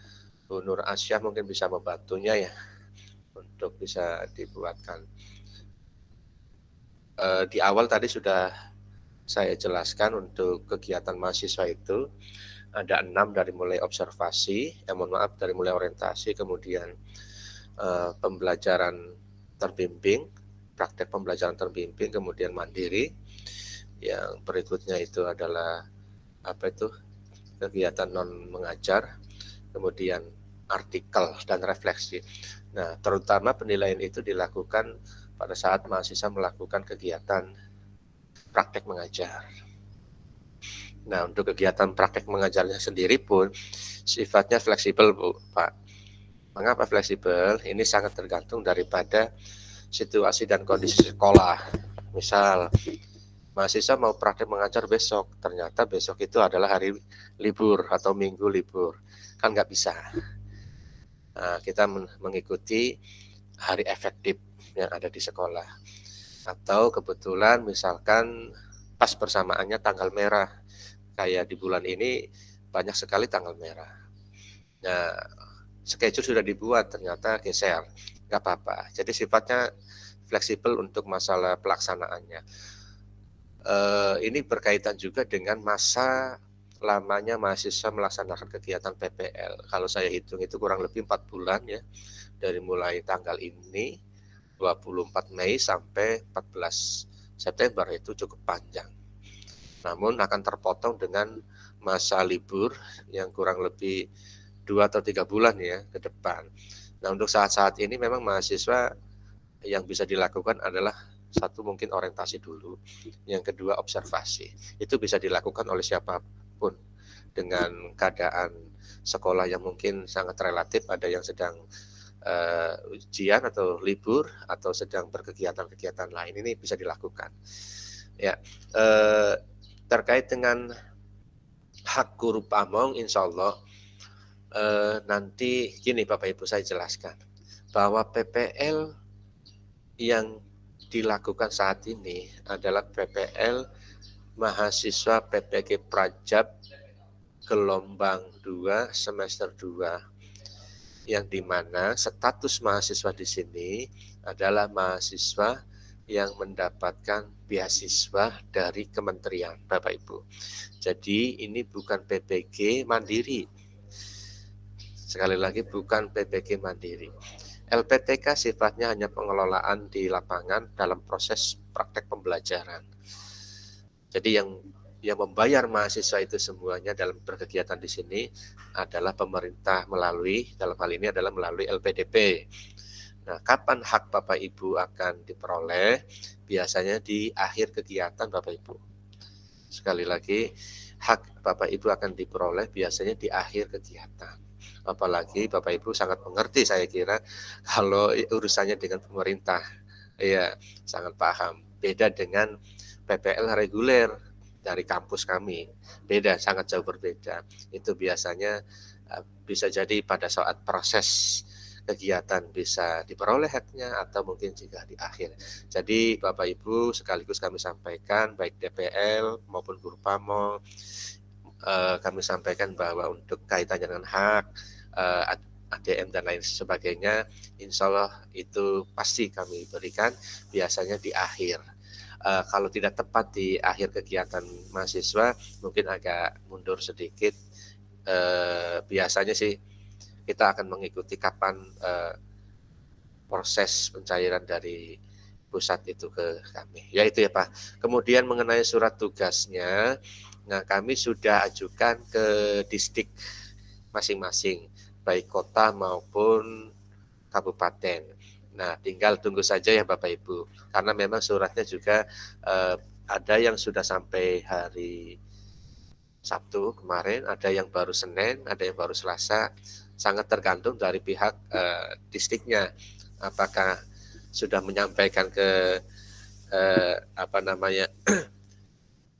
Bu Nur Asyah mungkin bisa membantunya ya untuk bisa dibuatkan. Di awal tadi sudah saya jelaskan untuk kegiatan mahasiswa itu ada 6 dari mulai observasi, dari mulai orientasi, kemudian pembelajaran terbimbing, praktek pembelajaran terbimbing, kemudian mandiri. Yang berikutnya itu adalah kegiatan non mengajar, kemudian artikel dan refleksi. Nah, terutama penilaian itu dilakukan pada saat mahasiswa melakukan kegiatan praktek mengajar. Nah, untuk kegiatan praktek mengajarnya sendiri pun sifatnya fleksibel, Bu, Pak. Mengapa fleksibel? Ini sangat tergantung daripada situasi dan kondisi sekolah. Misal, mahasiswa mau praktek mengajar besok, ternyata besok itu adalah hari libur atau minggu libur. Kan nggak bisa. Nah, kita mengikuti hari efektif yang ada di sekolah. Atau kebetulan misalkan pas bersamaannya tanggal merah, kayak di bulan ini banyak sekali tanggal merah. Nah, schedule sudah dibuat, ternyata geser, nggak apa-apa. Jadi sifatnya fleksibel untuk masalah pelaksanaannya. Ini berkaitan juga dengan masa lamanya mahasiswa melaksanakan kegiatan PPL. Kalau saya hitung itu kurang lebih 4 bulan ya, dari mulai tanggal ini 24 Mei sampai 14 September, itu cukup panjang. Namun akan terpotong dengan masa libur yang kurang lebih 2 atau 3 bulan ya ke depan. Nah, untuk saat-saat ini memang mahasiswa yang bisa dilakukan adalah satu mungkin orientasi dulu, yang kedua observasi. Itu bisa dilakukan oleh siapapun dengan keadaan sekolah yang mungkin sangat relatif, ada yang sedang ujian atau libur atau sedang berkegiatan-kegiatan lain, ini bisa dilakukan. Ya, terkait dengan hak guru Pamong, insya Allah nanti gini Bapak Ibu saya jelaskan bahwa PPL yang dilakukan saat ini adalah PPL mahasiswa PPG Prajab gelombang 2 semester 2, yang dimana status mahasiswa di sini adalah mahasiswa yang mendapatkan beasiswa dari kementerian, Bapak Ibu. Jadi ini bukan PPG mandiri. Sekali lagi bukan PPG mandiri. LPTK sifatnya hanya pengelolaan di lapangan dalam proses praktek pembelajaran. Jadi yang membayar mahasiswa itu semuanya dalam berkegiatan di sini adalah pemerintah dalam hal ini adalah melalui LPDP. Nah, kapan hak Bapak Ibu akan diperoleh? Biasanya di akhir kegiatan Bapak Ibu. Sekali lagi, hak Bapak Ibu akan diperoleh biasanya di akhir kegiatan. Apalagi Bapak Ibu sangat mengerti saya kira kalau urusannya dengan pemerintah. Iya, sangat paham. Beda dengan PPL reguler dari kampus kami. Beda, sangat jauh berbeda. Itu biasanya bisa jadi pada saat proses kegiatan bisa diperoleh haknya atau mungkin juga di akhir. Jadi Bapak Ibu sekaligus kami sampaikan baik DPL maupun guru pamong, kami sampaikan bahwa untuk kaitannya dengan hak, ADM dan lain sebagainya, insya Allah itu pasti kami berikan biasanya di akhir. Kalau tidak tepat di akhir kegiatan mahasiswa mungkin agak mundur sedikit. Biasanya sih kita akan mengikuti kapan proses pencairan dari pusat itu ke kami. Ya itu ya Pak. Kemudian mengenai surat tugasnya, nah kami sudah ajukan ke distrik masing-masing, baik kota maupun kabupaten. Nah tinggal tunggu saja ya Bapak Ibu, karena memang suratnya juga ada yang sudah sampai hari Sabtu kemarin, ada yang baru Senin, ada yang baru Selasa. Sangat tergantung dari pihak distriknya, apakah sudah menyampaikan ke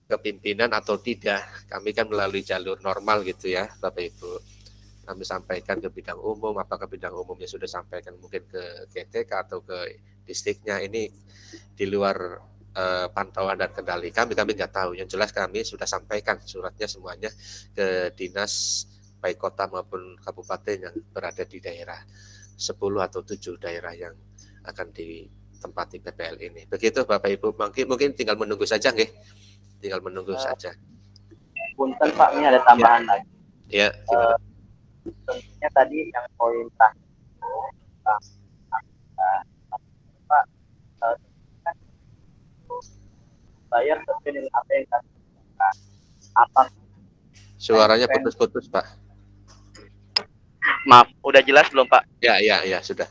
ke pimpinan atau tidak. Kami kan melalui jalur normal gitu ya Bapak Ibu. Kami sampaikan ke bidang umum, apakah bidang umumnya sudah sampaikan mungkin ke GTK atau ke distriknya. Ini di luar pantauan dan kendali kami nggak tahu. Yang jelas kami sudah sampaikan suratnya semuanya ke dinas baik kota maupun kabupaten yang berada di daerah 10 atau 7 daerah yang akan ditempati PPL ini. Begitu Bapak Ibu, mungkin tinggal menunggu saja nggih. Tinggal menunggu saja. Punten Pak, ini ada tambahan lagi. Ya, gimana? Tentunya tadi yang poin Pak, bayar sesuai dengan apa yang kami lakukan. Apa? Suaranya putus-putus Pak. Maaf, udah jelas belum Pak? Ya, sudah.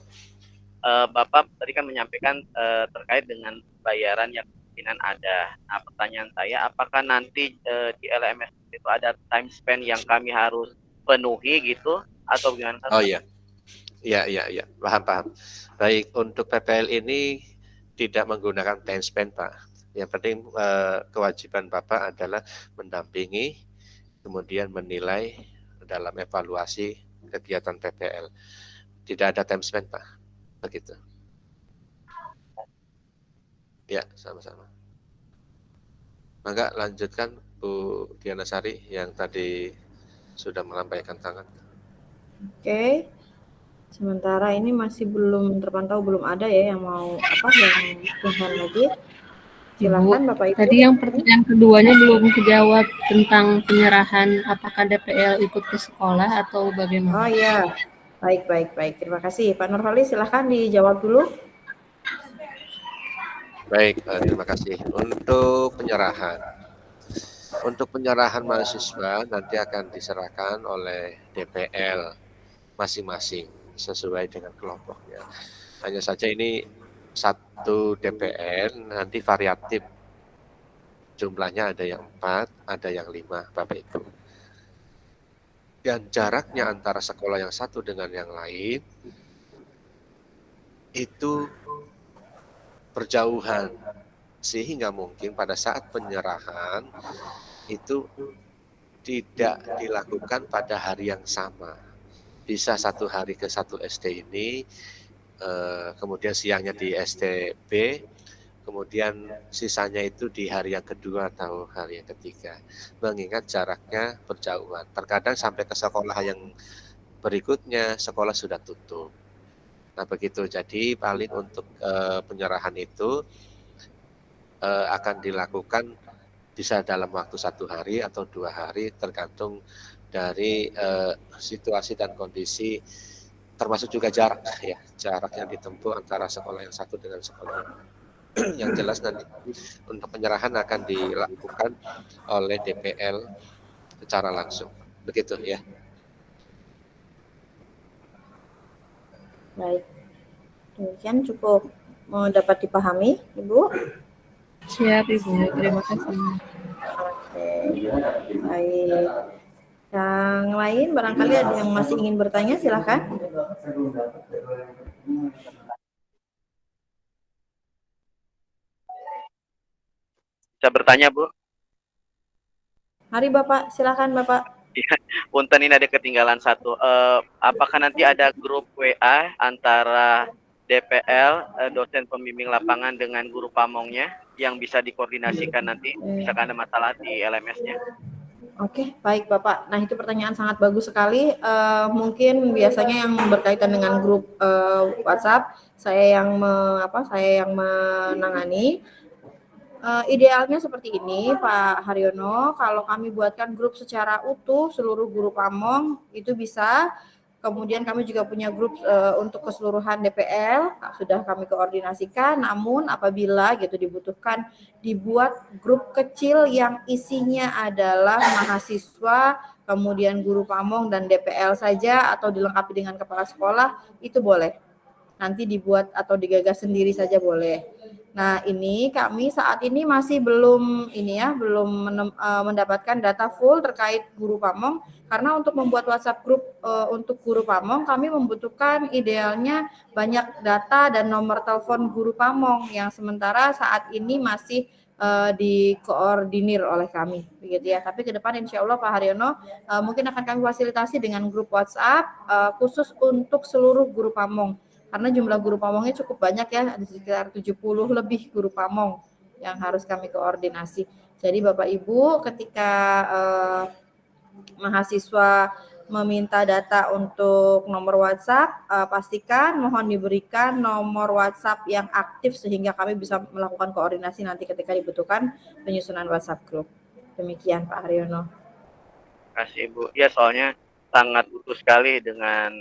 Bapak tadi kan menyampaikan terkait dengan bayaran yang kemungkinan ada. Nah, pertanyaan saya, apakah nanti di LMS itu ada time spend yang kami harus penuhi gitu, atau gimana? Oh iya, paham. Baik, untuk PPL ini tidak menggunakan time spend Pak. Yang penting kewajiban Bapak adalah mendampingi, kemudian menilai dalam evaluasi kegiatan PPL. Tidak ada time spend Pak, begitu. Ya, sama-sama. Maka lanjutkan Bu Diana Sari yang tadi sudah melambaikan tangan. Oke. Sementara ini masih belum terpantau, belum ada ya yang mau yang Tuhan lagi. Silakan Bapak Ibu. Tadi yang pertanyaan keduanya belum kejawab tentang penyerahan, apakah DPL ikut ke sekolah atau bagaimana? Oh iya, baik. Terima kasih. Pak Nurholi, silakan dijawab dulu. Baik, terima kasih. Untuk penyerahan mahasiswa nanti akan diserahkan oleh DPL masing-masing sesuai dengan kelompoknya. Hanya saja ini satu DPL nanti variatif, jumlahnya ada yang 4, ada yang 5 Bapak Ibu. Dan jaraknya antara sekolah yang satu dengan yang lain itu berjauhan, sehingga mungkin pada saat penyerahan itu tidak dilakukan pada hari yang sama. Bisa satu hari ke satu SD ini, kemudian siangnya di SD B, kemudian sisanya itu di hari yang kedua atau hari yang ketiga. Mengingat jaraknya berjauhan. Terkadang sampai ke sekolah yang berikutnya, sekolah sudah tutup. Nah begitu, jadi paling untuk penyerahan itu akan dilakukan bisa dalam waktu 1 hari atau 2 hari, tergantung dari situasi dan kondisi, termasuk juga jarak yang ditempuh antara sekolah yang satu dengan sekolah yang lain. Yang jelas nanti untuk penyerahan akan dilakukan oleh DPL secara langsung, begitu ya. Baik, demikian cukup dapat dipahami Ibu. Siap Ibu, terima kasih. Baik. Yang lain barangkali ada yang masih ingin bertanya, silakan. Bisa bertanya, Bu? Mari Bapak, silakan Bapak. Punten, ini ada ketinggalan satu. Apakah nanti ada grup WA antara DPL, dosen pembimbing lapangan dengan guru pamongnya yang bisa dikoordinasikan nanti, misalkan ada masalah di LMS-nya? Oke, baik Bapak. Nah, itu pertanyaan sangat bagus sekali. Mungkin biasanya yang berkaitan dengan grup WhatsApp, saya yang menangani. Idealnya seperti ini, Pak Haryono, kalau kami buatkan grup secara utuh seluruh guru pamong itu bisa. Kemudian kami juga punya grup untuk keseluruhan DPL, sudah kami koordinasikan. Namun apabila gitu dibutuhkan dibuat grup kecil yang isinya adalah mahasiswa, kemudian guru pamong dan DPL saja atau dilengkapi dengan kepala sekolah, itu boleh. Nanti dibuat atau digagas sendiri saja boleh. Nah, ini kami saat ini masih belum mendapatkan data full terkait guru pamong, karena untuk membuat WhatsApp group untuk guru pamong kami membutuhkan idealnya banyak data dan nomor telepon guru pamong yang sementara saat ini masih dikoordinir oleh kami, begitu ya. Tapi ke depan insya Allah Pak Haryono mungkin akan kami fasilitasi dengan grup WhatsApp khusus untuk seluruh guru pamong. Karena jumlah guru pamongnya cukup banyak ya, ada sekitar 70 lebih guru pamong yang harus kami koordinasi. Jadi Bapak Ibu ketika mahasiswa meminta data untuk nomor WhatsApp, pastikan mohon diberikan nomor WhatsApp yang aktif sehingga kami bisa melakukan koordinasi nanti ketika dibutuhkan penyusunan WhatsApp group. Demikian Pak Haryono. Terima kasih Bu. Ya, soalnya sangat butuh sekali dengan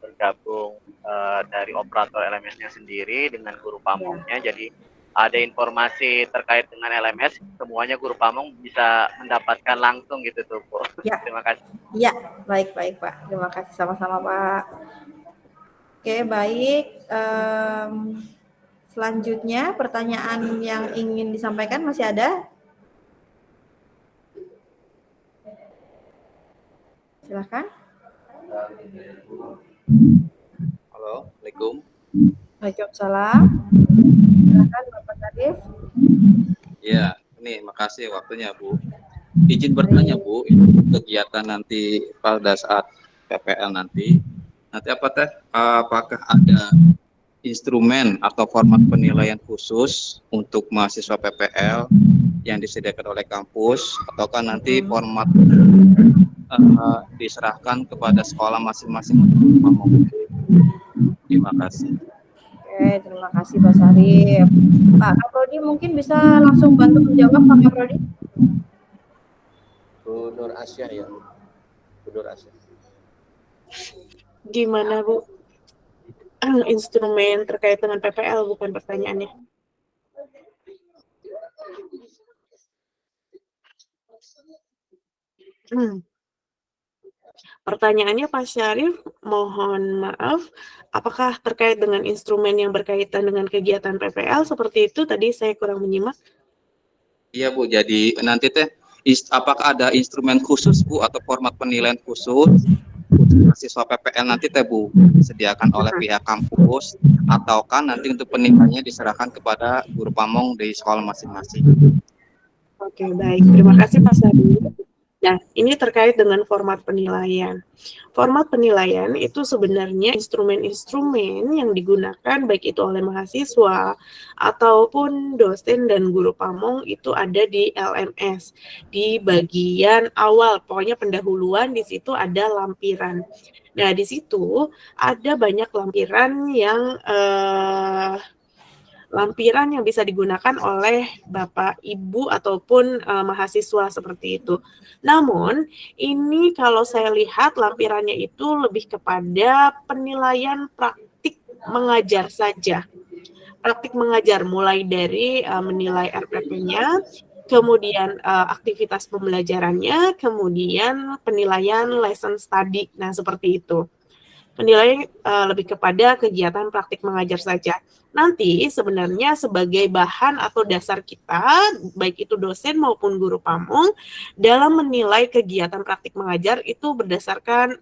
bergabung dari operator LMS-nya sendiri dengan guru pamongnya. Jadi ada informasi terkait dengan LMS, semuanya guru pamong bisa mendapatkan langsung gitu tuh Bu. Ya. Terima kasih. Ya, baik Pak. Terima kasih sama-sama Pak. Oke, baik. Selanjutnya pertanyaan yang ingin disampaikan masih ada? Silakan. Halo, Assalamualaikum. Waalaikumsalam. Silakan Bapak Kadif. Ya, ini makasih waktunya Bu. Izin bertanya Bu, ini kegiatan nanti pada saat PPL nanti apakah ada instrumen atau format penilaian khusus untuk mahasiswa PPL yang disediakan oleh kampus, ataukah nanti format diserahkan kepada sekolah masing-masing? Terima kasih. Oke, terima kasih Pak Sarif. Pak Kaprodi mungkin bisa langsung bantu menjawab Pak Kaprodi. Bu Nur Asia ya. Bu Nur Asia. Gimana Bu? Instrumen terkait dengan PPL bukan pertanyaannya. Pertanyaannya Pak Syarif, mohon maaf, apakah terkait dengan instrumen yang berkaitan dengan kegiatan PPL seperti itu? Tadi saya kurang menyimak. Iya Bu, jadi nanti apakah ada instrumen khusus Bu atau format penilaian khusus mahasiswa PPL nanti Bu disediakan oleh pihak kampus, ataukah nanti untuk penilaiannya diserahkan kepada guru pamong di sekolah masing-masing? Oke, baik. Terima kasih Pak Syarif. Nah, ini terkait dengan format penilaian. Format penilaian itu sebenarnya instrumen-instrumen yang digunakan baik itu oleh mahasiswa ataupun dosen dan guru pamong itu ada di LMS. Di bagian awal, pokoknya pendahuluan di situ ada lampiran. Nah, di situ ada banyak lampiran yang bisa digunakan oleh Bapak, Ibu, ataupun mahasiswa seperti itu. Namun, ini kalau saya lihat lampirannya itu lebih kepada penilaian praktik mengajar saja. Praktik mengajar mulai dari menilai RPP-nya, kemudian aktivitas pembelajarannya, kemudian penilaian lesson study. Nah, seperti itu. Penilaian lebih kepada kegiatan praktik mengajar saja. Nanti sebenarnya sebagai bahan atau dasar kita, baik itu dosen maupun guru pamong, dalam menilai kegiatan praktik mengajar itu berdasarkan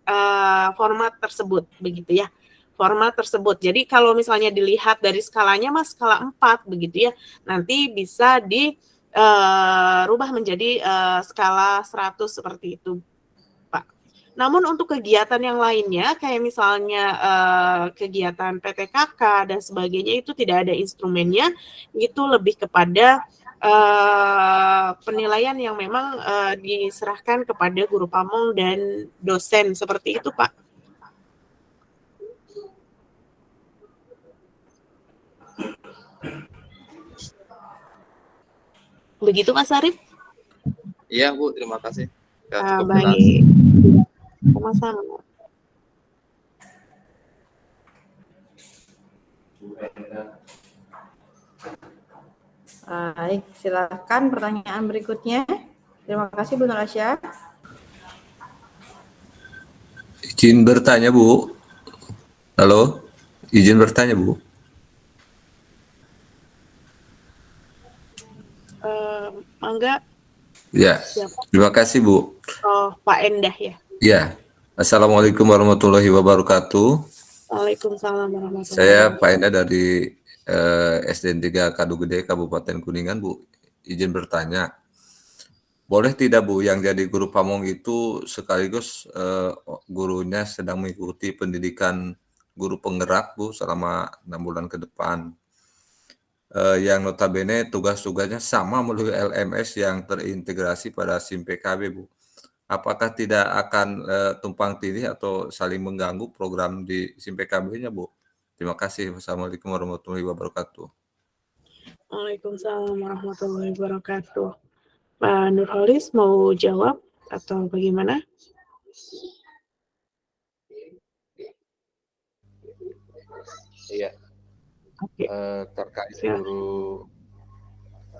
format tersebut, begitu ya. Format tersebut. Jadi kalau misalnya dilihat dari skalanya mas skala 4 begitu ya. Nanti bisa dirubah menjadi skala 100 seperti itu, Pak. Namun untuk kegiatan yang lainnya kayak misalnya kegiatan PTKK dan sebagainya itu tidak ada instrumennya, itu lebih kepada penilaian yang memang diserahkan kepada guru pamong dan dosen seperti itu, Pak. Begitu Mas Arif? Iya Bu, terima kasih. Baik. Sama-sama. Baik, silakan pertanyaan berikutnya. Terima kasih Bu Nur Asyah. Izin bertanya Bu. Halo, izin bertanya Bu. Mangga. Ya, terima kasih Bu. Oh, Pak Endah ya. Ya, Assalamualaikum warahmatullahi wabarakatuh. Waalaikumsalam warahmatullahi Saya wabarakatuh. Pak Endah dari SDN 3 Kadu Gede, Kabupaten Kuningan Bu. Izin bertanya, boleh tidak Bu yang jadi guru pamong itu sekaligus gurunya sedang mengikuti pendidikan guru penggerak Bu selama 6 bulan ke depan? Yang notabene tugas-tugasnya sama melalui LMS yang terintegrasi pada SIM PKB Bu. Apakah tidak akan tumpang tindih atau saling mengganggu program di SIM PKB-nya Bu? Terima kasih. Wassalamualaikum warahmatullahi wabarakatuh. Waalaikumsalam warahmatullahi wabarakatuh. Pak Nurholis mau jawab atau bagaimana? Iya. Terkait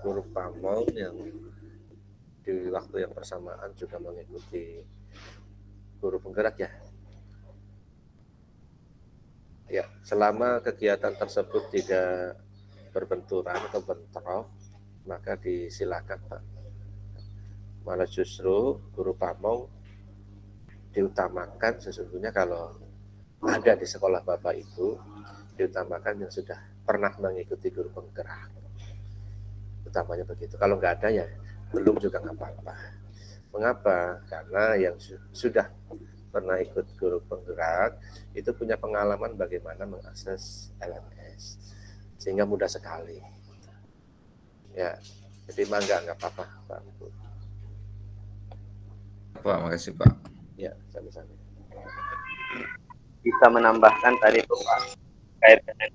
guru pamong yang di waktu yang bersamaan juga mengikuti guru penggerak ya. Ya, selama kegiatan tersebut tidak berbenturan atau bentrok, maka disilakan Pak. Malah justru guru pamong diutamakan sesungguhnya kalau ada di sekolah Bapak Ibu, diutamakan yang sudah pernah mengikuti guru penggerak. Utamanya begitu. Kalau nggak ada ya belum juga nggak apa-apa. Mengapa? Karena yang sudah pernah ikut guru penggerak itu punya pengalaman bagaimana mengakses LMS sehingga mudah sekali. Ya, jadi nggak apa-apa Pak. Pak, makasih Pak. Ya, sama-sama. Bisa menambahkan tadi itu Pak terkait dengan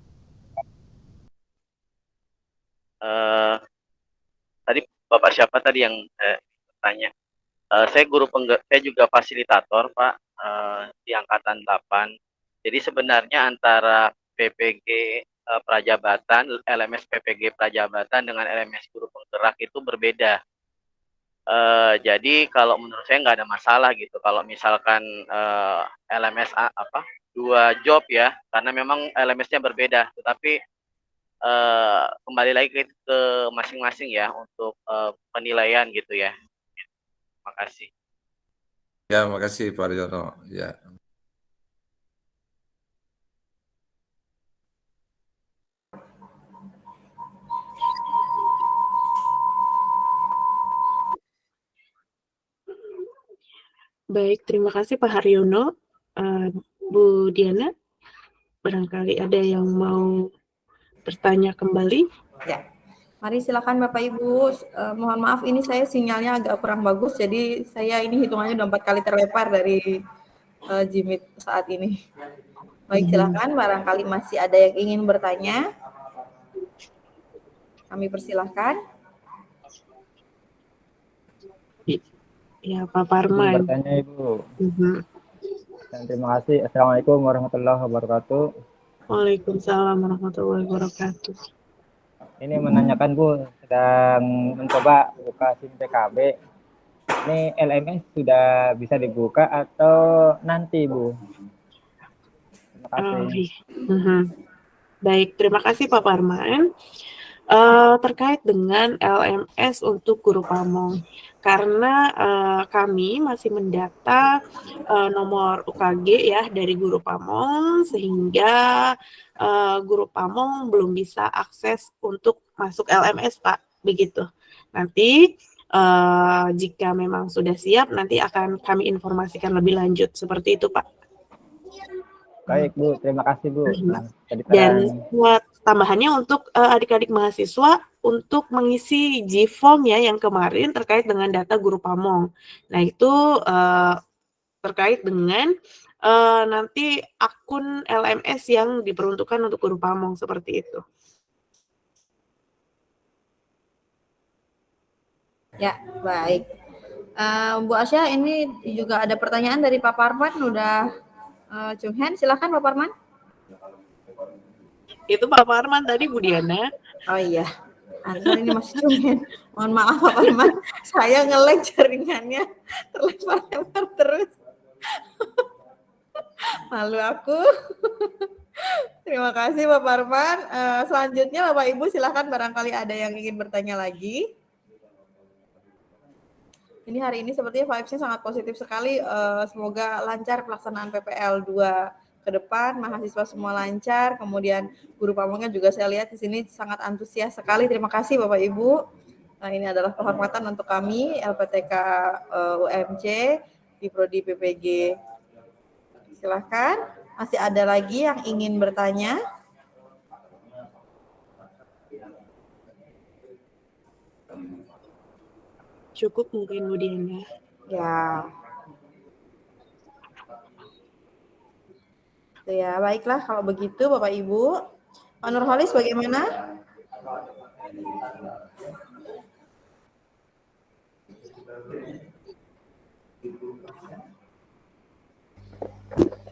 tadi Bapak siapa tadi yang bertanya? Saya saya juga fasilitator Pak di angkatan 8. Jadi sebenarnya antara PPG Prajabatan, LMS PPG Prajabatan dengan LMS guru penggerak itu berbeda. Jadi kalau menurut saya nggak ada masalah gitu. Kalau misalkan LMS dua job ya, karena memang LMS-nya berbeda. Tetapi kembali lagi ke masing-masing ya untuk penilaian gitu ya. Makasih. Ya, makasih Pak Riono. Ya. Baik, terima kasih Pak Haryono. Bu Diana, barangkali ada yang mau bertanya kembali. Ya. Mari silakan Bapak Ibu. Mohon maaf ini saya sinyalnya agak kurang bagus, jadi saya ini hitungannya udah 4 kali terlempar dari Jimit saat ini. Baik, silakan. Barangkali masih ada yang ingin bertanya. Kami persilahkan. Ya, Pak Parman. Bertanya Ibu. Dan terima kasih. Assalamualaikum warahmatullahi wabarakatuh. Waalaikumsalam warahmatullahi wabarakatuh. Ini menanyakan Bu, sedang mencoba buka SIM PKB. Ini LMS sudah bisa dibuka atau nanti Bu? Terima kasih. Baik, terima kasih Pak Parman. Terkait dengan LMS untuk guru pamong, karena kami masih mendata nomor UKG ya dari guru pamong, sehingga guru pamong belum bisa akses untuk masuk LMS, Pak, begitu. Nanti jika memang sudah siap, nanti akan kami informasikan lebih lanjut, seperti itu, Pak. Baik Bu, terima kasih Bu. Dan buat tambahannya untuk adik-adik mahasiswa untuk mengisi G-form ya yang kemarin terkait dengan data guru pamong. Nah itu terkait dengan nanti akun LMS yang diperuntukkan untuk guru pamong seperti itu. Ya, baik. Bu Asya, ini juga ada pertanyaan dari Pak Parman, udah Chung Hen, silakan Pak Parman. Itu Pak Parman tadi, Bu Diana. Oh iya, ini masih Chung Hen. Mohon maaf Pak Parman, saya nge-lag jaringannya, terlempar-lempar terus. Malu aku. Terima kasih Pak Parman. Selanjutnya Bapak Ibu silakan, barangkali ada yang ingin bertanya lagi. Ini hari ini sepertinya vibes-nya sangat positif sekali. Semoga lancar pelaksanaan PPL 2 ke depan, mahasiswa semua lancar. Kemudian guru pamongnya juga saya lihat di sini sangat antusias sekali. Terima kasih Bapak Ibu. Nah, ini adalah kehormatan untuk kami LPTK UMC di Prodi PPG. Silakan. Masih ada lagi yang ingin bertanya? Cukup mungkin Bu Diana. Ya. Ya, baiklah kalau begitu Bapak Ibu. Pak Nurholis bagaimana?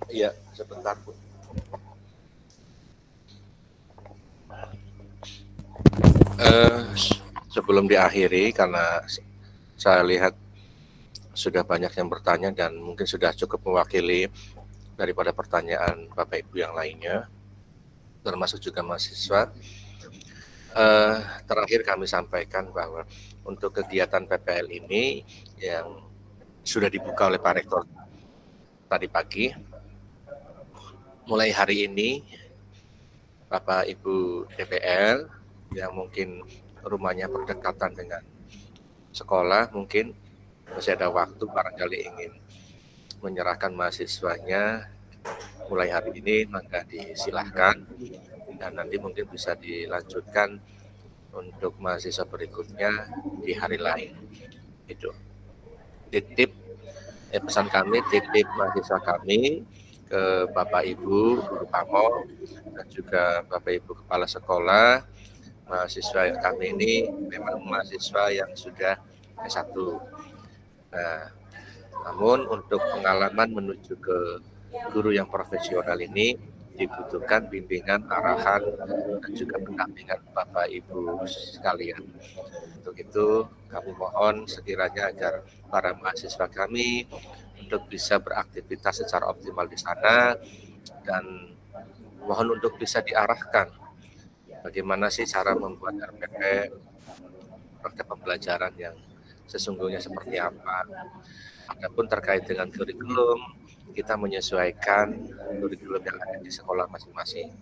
Iya, sebentar Bu. Sebelum diakhiri, karena saya lihat sudah banyak yang bertanya dan mungkin sudah cukup mewakili daripada pertanyaan Bapak Ibu yang lainnya, termasuk juga mahasiswa. Terakhir kami sampaikan bahwa untuk kegiatan PPL ini yang sudah dibuka oleh Pak Rektor tadi pagi, mulai hari ini Bapak Ibu DPL yang mungkin rumahnya berdekatan dengan sekolah, mungkin masih ada waktu barangkali ingin menyerahkan mahasiswanya mulai hari ini, maka disilahkan dan nanti mungkin bisa dilanjutkan untuk mahasiswa berikutnya di hari lain. Itu titip pesan kami, titip mahasiswa kami ke Bapak Ibu guru pamong dan juga Bapak Ibu kepala sekolah. Mahasiswa kami ini memang mahasiswa yang sudah S1. Nah, namun untuk pengalaman menuju ke guru yang profesional ini dibutuhkan bimbingan, arahan, dan juga pendampingan Bapak Ibu sekalian. Untuk itu kami mohon sekiranya agar para mahasiswa kami untuk bisa beraktivitas secara optimal di sana dan mohon untuk bisa diarahkan bagaimana sih cara membuat RPP, praktek pembelajaran yang sesungguhnya seperti apa. Adapun terkait dengan kurikulum, kita menyesuaikan kurikulum yang ada di sekolah masing-masing.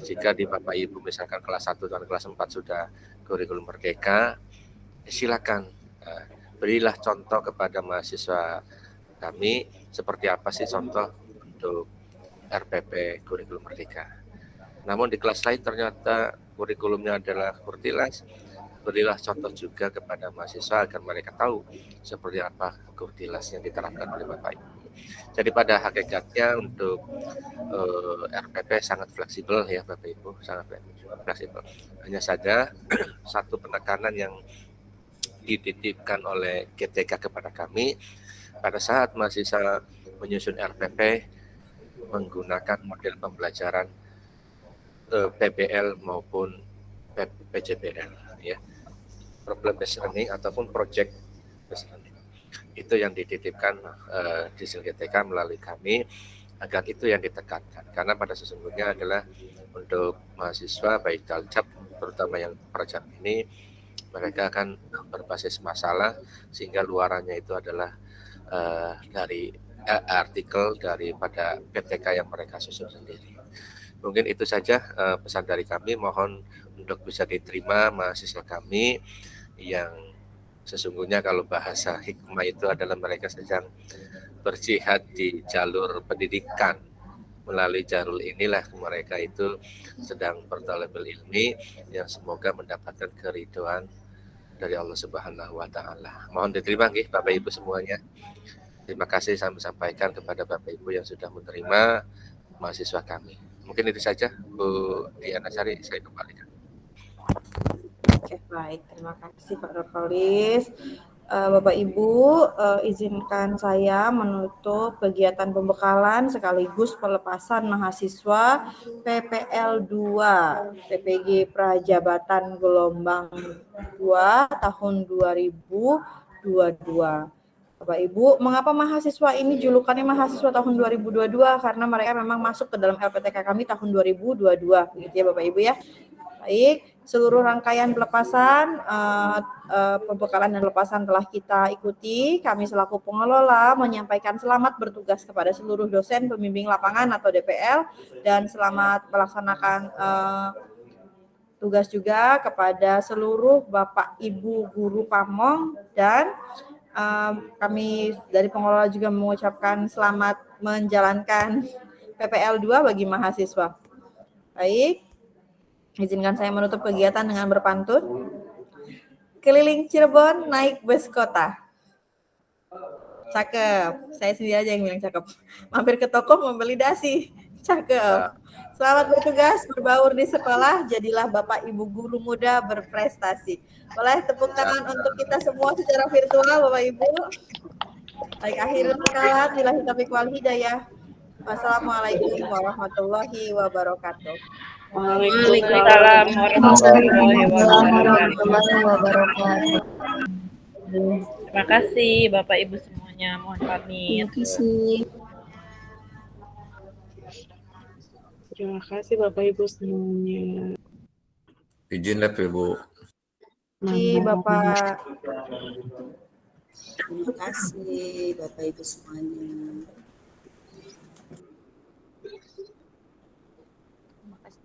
Jika di Bapak Ibu misalkan kelas 1 dan kelas 4 sudah kurikulum merdeka, silakan berilah contoh kepada mahasiswa kami seperti apa sih contoh untuk RPP kurikulum merdeka. Namun di kelas lain ternyata kurikulumnya adalah kurtilas, berilah contoh juga kepada mahasiswa agar mereka tahu seperti apa kurtilas yang diterapkan oleh Bapak Ibu. Jadi pada hakikatnya untuk RPP sangat fleksibel ya Bapak Ibu, sangat fleksibel. Hanya saja satu penekanan yang dititipkan oleh GTK kepada kami pada saat mahasiswa menyusun RPP menggunakan model pembelajaran PBL maupun PJBL ya, problem based learning ataupun project based learning. Itu yang dititipkan di GTK melalui kami agar itu yang ditekankan, karena pada sesungguhnya adalah untuk mahasiswa baik Daljab terutama yang Prajab ini, mereka akan berbasis masalah sehingga luarannya itu adalah dari artikel daripada PTK yang mereka susun sendiri. Mungkin itu saja pesan dari kami, mohon untuk bisa diterima mahasiswa kami yang sesungguhnya kalau bahasa hikmah itu adalah mereka sedang berjihad di jalur pendidikan. Melalui jalur inilah mereka itu sedang bertalabul ilmi yang semoga mendapatkan keridhaan dari Allah Subhanahu wa taala. Mohon diterima nggih Bapak Ibu semuanya. Terima kasih saya sampaikan kepada Bapak Ibu yang sudah menerima mahasiswa kami. Mungkin itu saja Bu Diana Sari, saya kembalikan. Oke, baik. Terima kasih Pak Nurholis. Bapak Ibu, izinkan saya menutup kegiatan pembekalan sekaligus pelepasan mahasiswa PPL 2 PPG Prajabatan Gelombang 2 tahun 2022. Bapak Ibu, mengapa mahasiswa ini julukannya mahasiswa tahun 2022? Karena mereka memang masuk ke dalam LPTK kami tahun 2022, begitu ya Bapak Ibu ya. Baik, seluruh rangkaian pelepasan, pembekalan dan pelepasan telah kita ikuti. Kami selaku pengelola menyampaikan selamat bertugas kepada seluruh dosen, pembimbing lapangan atau DPL, dan selamat melaksanakan tugas juga kepada seluruh Bapak Ibu Guru Pamong, dan kami dari pengelola juga mengucapkan selamat menjalankan PPL 2 bagi mahasiswa. Baik. Izinkan saya menutup kegiatan dengan berpantun. Keliling Cirebon naik bus kota. Cakep. Saya sendiri aja yang bilang cakep. Mampir ke toko membeli dasi. Cakep. Selamat bertugas, berbaur di sekolah. Jadilah Bapak Ibu guru muda berprestasi. Boleh tepuk tangan untuk kita semua secara virtual, Bapak Ibu. Baik, akhirul kalam. Billahi taufiq wal hidayah. Wassalamualaikum warahmatullahi wabarakatuh. Waalaikumsalam warahmatullahi wabarakatuh. Terima kasih Bapak Ibu semuanya. Mohon pamit. Terima kasih. Terima kasih Bapak Ibu semuanya. Izin lab ya Bu. Terima kasih Bapak. Terima kasih Bapak Ibu semuanya.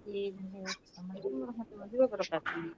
Assalamualaikum warahmatullahi wabarakatuh.